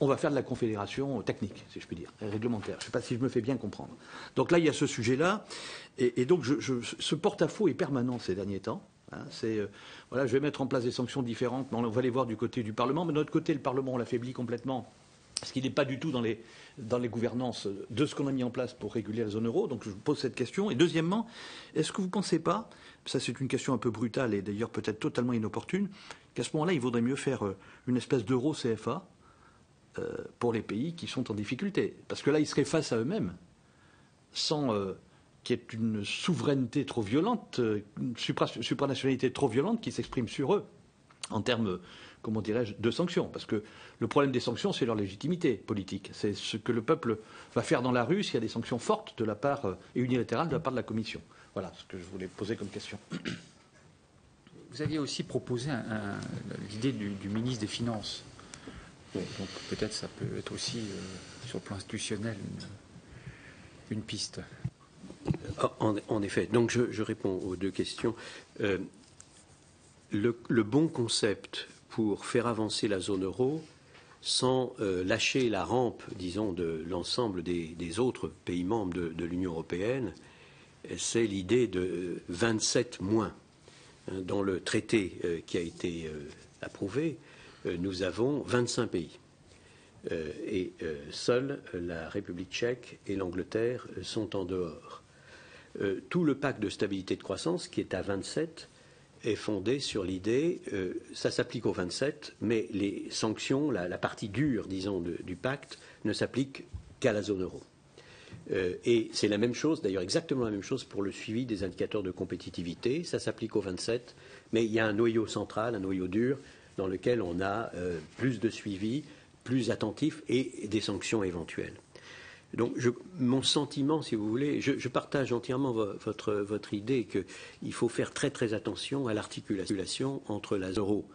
on va faire de la confédération technique, si je puis dire, réglementaire. Je ne sais pas si je me fais bien comprendre. Donc là, il y a ce sujet-là. Et donc, ce porte-à-faux est permanent ces derniers temps. Hein, voilà, je vais mettre en place des sanctions différentes, mais on va les voir du côté du Parlement. Mais de notre côté, le Parlement, on l'affaiblit complètement, parce qu'il n'est pas du tout dans les gouvernances de ce qu'on a mis en place pour réguler la zone euro. Donc je vous pose cette question. Et deuxièmement, est-ce que vous ne pensez pas, ça c'est une question un peu brutale et d'ailleurs peut-être totalement inopportune, qu'à ce moment-là, il vaudrait mieux faire une espèce d'euro CFA pour les pays qui sont en difficulté? Parce que là, ils seraient face à eux-mêmes, sans qu'il y ait une souveraineté trop violente, une supranationalité trop violente qui s'exprime sur eux, en termes, comment dirais-je, de sanctions. Parce que le problème des sanctions, c'est leur légitimité politique. C'est ce que le peuple va faire dans la rue s'il y a des sanctions fortes de la part, et unilatérales de la part de la Commission. Voilà ce que je voulais poser comme question. Vous aviez aussi proposé l'idée du ministre des Finances. Bon, donc peut-être ça peut être aussi, sur le plan institutionnel, une piste. En effet. Donc je réponds aux deux questions. Le bon concept pour faire avancer la zone euro sans lâcher la rampe, disons, de l'ensemble des autres pays membres de l'Union européenne, c'est l'idée de 27 moins. Dans le traité qui a été approuvé, nous avons 25 pays. Et seuls la République tchèque et l'Angleterre sont en dehors. Tout le pacte de stabilité et de croissance, qui est à 27, est fondé sur l'idée, ça s'applique aux 27, mais les sanctions, la partie dure, disons, du pacte, ne s'applique qu'à la zone euro. Et c'est la même chose, d'ailleurs exactement la même chose pour le suivi des indicateurs de compétitivité. Ça s'applique aux 27, mais il y a un noyau central, un noyau dur, dans lequel on a plus de suivi, plus attentif et des sanctions éventuelles. Donc mon sentiment, si vous voulez, je partage entièrement votre idée qu'il faut faire très très attention à l'articulation entre la zone euro,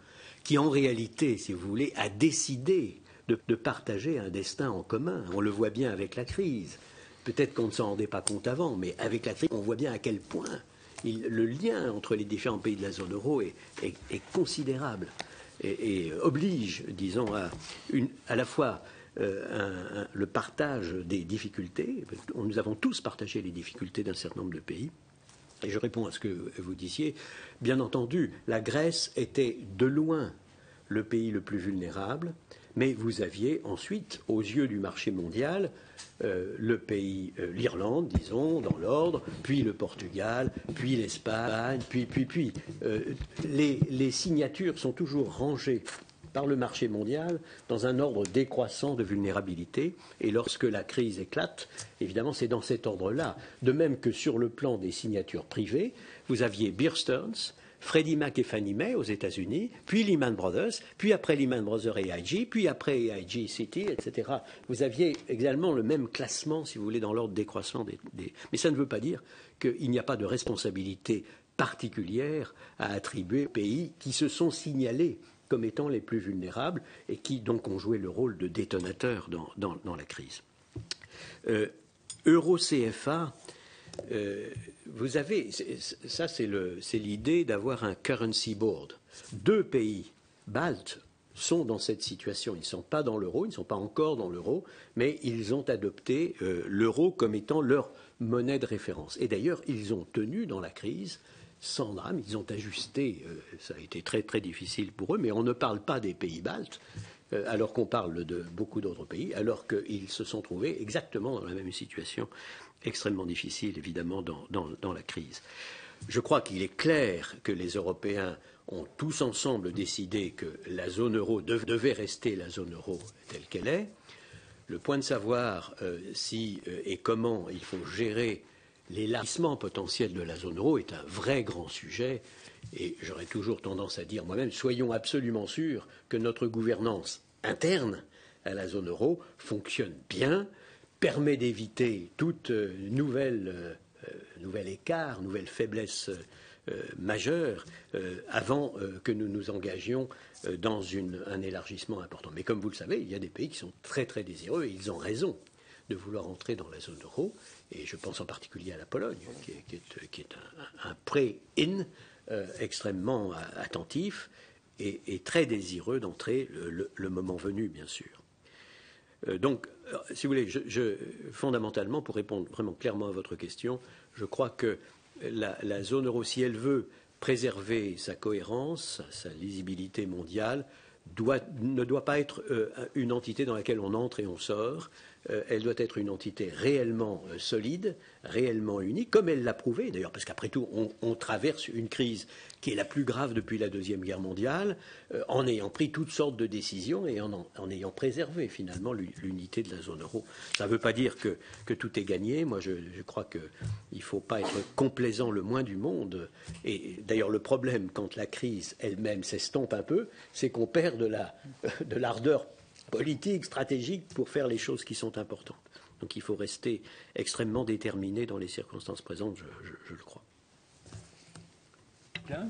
qui en réalité, si vous voulez, a décidé de partager un destin en commun. On le voit bien avec la crise. Peut-être qu'on ne s'en rendait pas compte avant, mais avec la crise, on voit bien à quel point le lien entre les différents pays de la zone euro est considérable et oblige, disons, à la fois le partage des difficultés. Nous avons tous partagé les difficultés d'un certain nombre de pays. Et je réponds à ce que vous disiez. Bien entendu, la Grèce était de loin le pays le plus vulnérable, mais vous aviez ensuite, aux yeux du marché mondial, le pays, l'Irlande, disons, dans l'ordre, puis le Portugal, puis l'Espagne, puis. Les signatures sont toujours rangées par le marché mondial dans un ordre décroissant de vulnérabilité. Et lorsque la crise éclate, évidemment, c'est dans cet ordre-là. De même que sur le plan des signatures privées, vous aviez Bear Stearns, Freddie Mac et Fannie Mae aux États-Unis, puis Lehman Brothers, puis après Lehman Brothers AIG, puis après AIG Citi, etc. Vous aviez également le même classement, si vous voulez, dans l'ordre décroissant des... Mais ça ne veut pas dire qu'il n'y a pas de responsabilité particulière à attribuer aux pays qui se sont signalés comme étant les plus vulnérables et qui donc ont joué le rôle de détonateur dans la crise. Euro-CFA, vous avez, ça c'est l'idée d'avoir un currency board. 2 pays baltes sont dans cette situation. Ils ne sont pas dans l'euro, ils ne sont pas encore dans l'euro, mais ils ont adopté l'euro comme étant leur monnaie de référence. Et d'ailleurs, ils ont tenu dans la crise sans drame, ils ont ajusté, ça a été très très difficile pour eux, mais on ne parle pas des pays baltes, alors qu'on parle de beaucoup d'autres pays, alors qu'ils se sont trouvés exactement dans la même situation, extrêmement difficile évidemment dans la crise. Je crois qu'il est clair que les Européens ont tous ensemble décidé que la zone euro devait rester la zone euro telle qu'elle est. Le point de savoir si et comment il faut gérer l'élargissement potentiel de la zone euro est un vrai grand sujet et j'aurais toujours tendance à dire moi-même, soyons absolument sûrs que notre gouvernance interne à la zone euro fonctionne bien, permet d'éviter toute nouvel écart, nouvelle faiblesse majeure avant que nous nous engagions dans un élargissement important. Mais comme vous le savez, il y a des pays qui sont très très désireux et ils ont raison de vouloir entrer dans la zone euro. Et je pense en particulier à la Pologne, qui est un pré-in extrêmement attentif et très désireux d'entrer le moment venu, bien sûr. Si vous voulez, fondamentalement, pour répondre vraiment clairement à votre question, je crois que la zone euro, si elle veut préserver sa cohérence, sa lisibilité mondiale, ne doit pas être une entité dans laquelle on entre et on sort. Elle doit être une entité réellement solide, réellement unie, comme elle l'a prouvé d'ailleurs, parce qu'après tout, on traverse une crise qui est la plus grave depuis la Deuxième Guerre mondiale, en ayant pris toutes sortes de décisions et en ayant préservé finalement l'unité de la zone euro. Ça ne veut pas dire que tout est gagné. Moi, je crois qu'il ne faut pas être complaisant le moins du monde. Et d'ailleurs, le problème, quand la crise elle-même s'estompe un peu, c'est qu'on perd de l'ardeur politique, stratégique, pour faire les choses qui sont importantes. Donc il faut rester extrêmement déterminé dans les circonstances présentes, je le crois. Bien.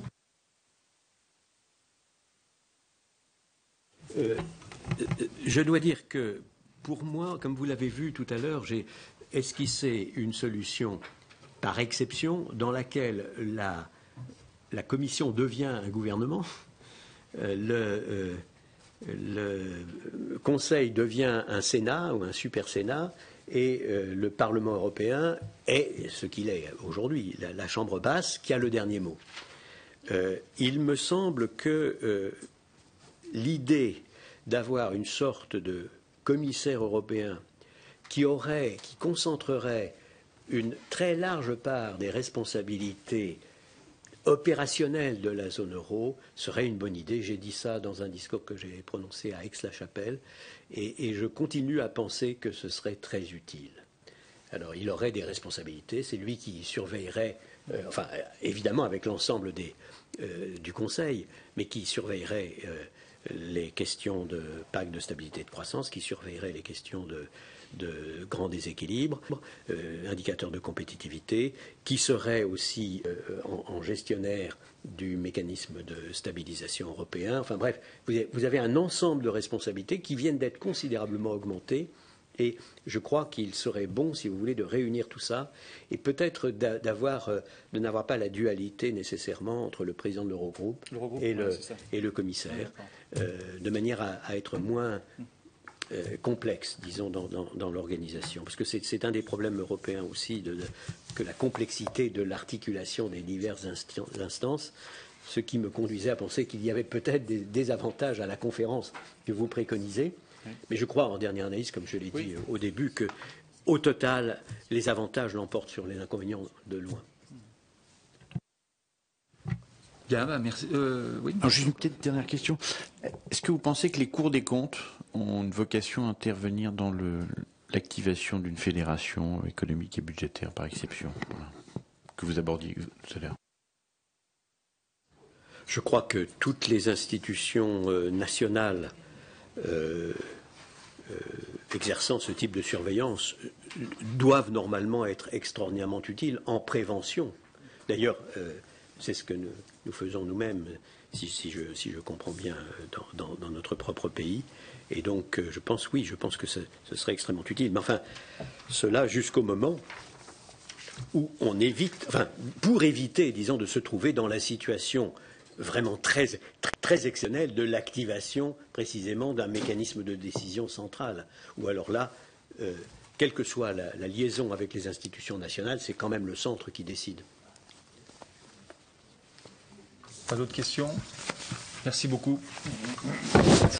Je dois dire que, pour moi, comme vous l'avez vu tout à l'heure, j'ai esquissé une solution par exception dans laquelle la Commission devient un gouvernement, le Conseil devient un Sénat ou un super Sénat et le Parlement européen est ce qu'il est aujourd'hui, la Chambre basse qui a le dernier mot. Il me semble que l'idée d'avoir une sorte de commissaire européen qui concentrerait une très large part des responsabilités opérationnelle de la zone euro serait une bonne idée. J'ai dit ça dans un discours que j'ai prononcé à Aix-la-Chapelle et je continue à penser que ce serait très utile. Alors, il aurait des responsabilités. C'est lui qui surveillerait, évidemment avec l'ensemble du Conseil, mais qui surveillerait les questions de pacte de stabilité et de croissance, qui surveillerait les questions de grands déséquilibres, indicateurs de compétitivité, qui serait aussi en gestionnaire du mécanisme de stabilisation européen. Enfin bref, vous avez un ensemble de responsabilités qui viennent d'être considérablement augmentées. Et je crois qu'il serait bon, si vous voulez, de réunir tout ça et peut-être de n'avoir pas la dualité nécessairement entre le président de l'Eurogroupe et le commissaire, de manière à être moins complexe, disons, dans l'organisation. Parce que c'est un des problèmes européens aussi, que la complexité de l'articulation des diverses instances, ce qui me conduisait à penser qu'il y avait peut-être des avantages à la conférence que vous préconisez. Mais je crois, en dernière analyse, comme je l'ai dit au début, que au total, les avantages l'emportent sur les inconvénients de loin. Bien, merci. Oui. Alors, juste une petite dernière question. Est-ce que vous pensez que les cours des comptes ont une vocation à intervenir dans l'activation d'une fédération économique et budgétaire par exception, que vous abordiez tout à l'heure? Je crois que toutes les institutions nationales exerçant ce type de surveillance doivent normalement être extraordinairement utiles en prévention. D'ailleurs, c'est ce que nous faisons nous-mêmes, si je comprends bien, dans notre propre pays. Et donc, je pense que ce serait extrêmement utile. Mais enfin, cela jusqu'au moment où on évite, pour éviter, disons, de se trouver dans la situation vraiment très, très exceptionnelle de l'activation précisément d'un mécanisme de décision centrale. Ou alors là, quelle que soit la liaison avec les institutions nationales, c'est quand même le centre qui décide. Pas d'autres questions? Merci beaucoup.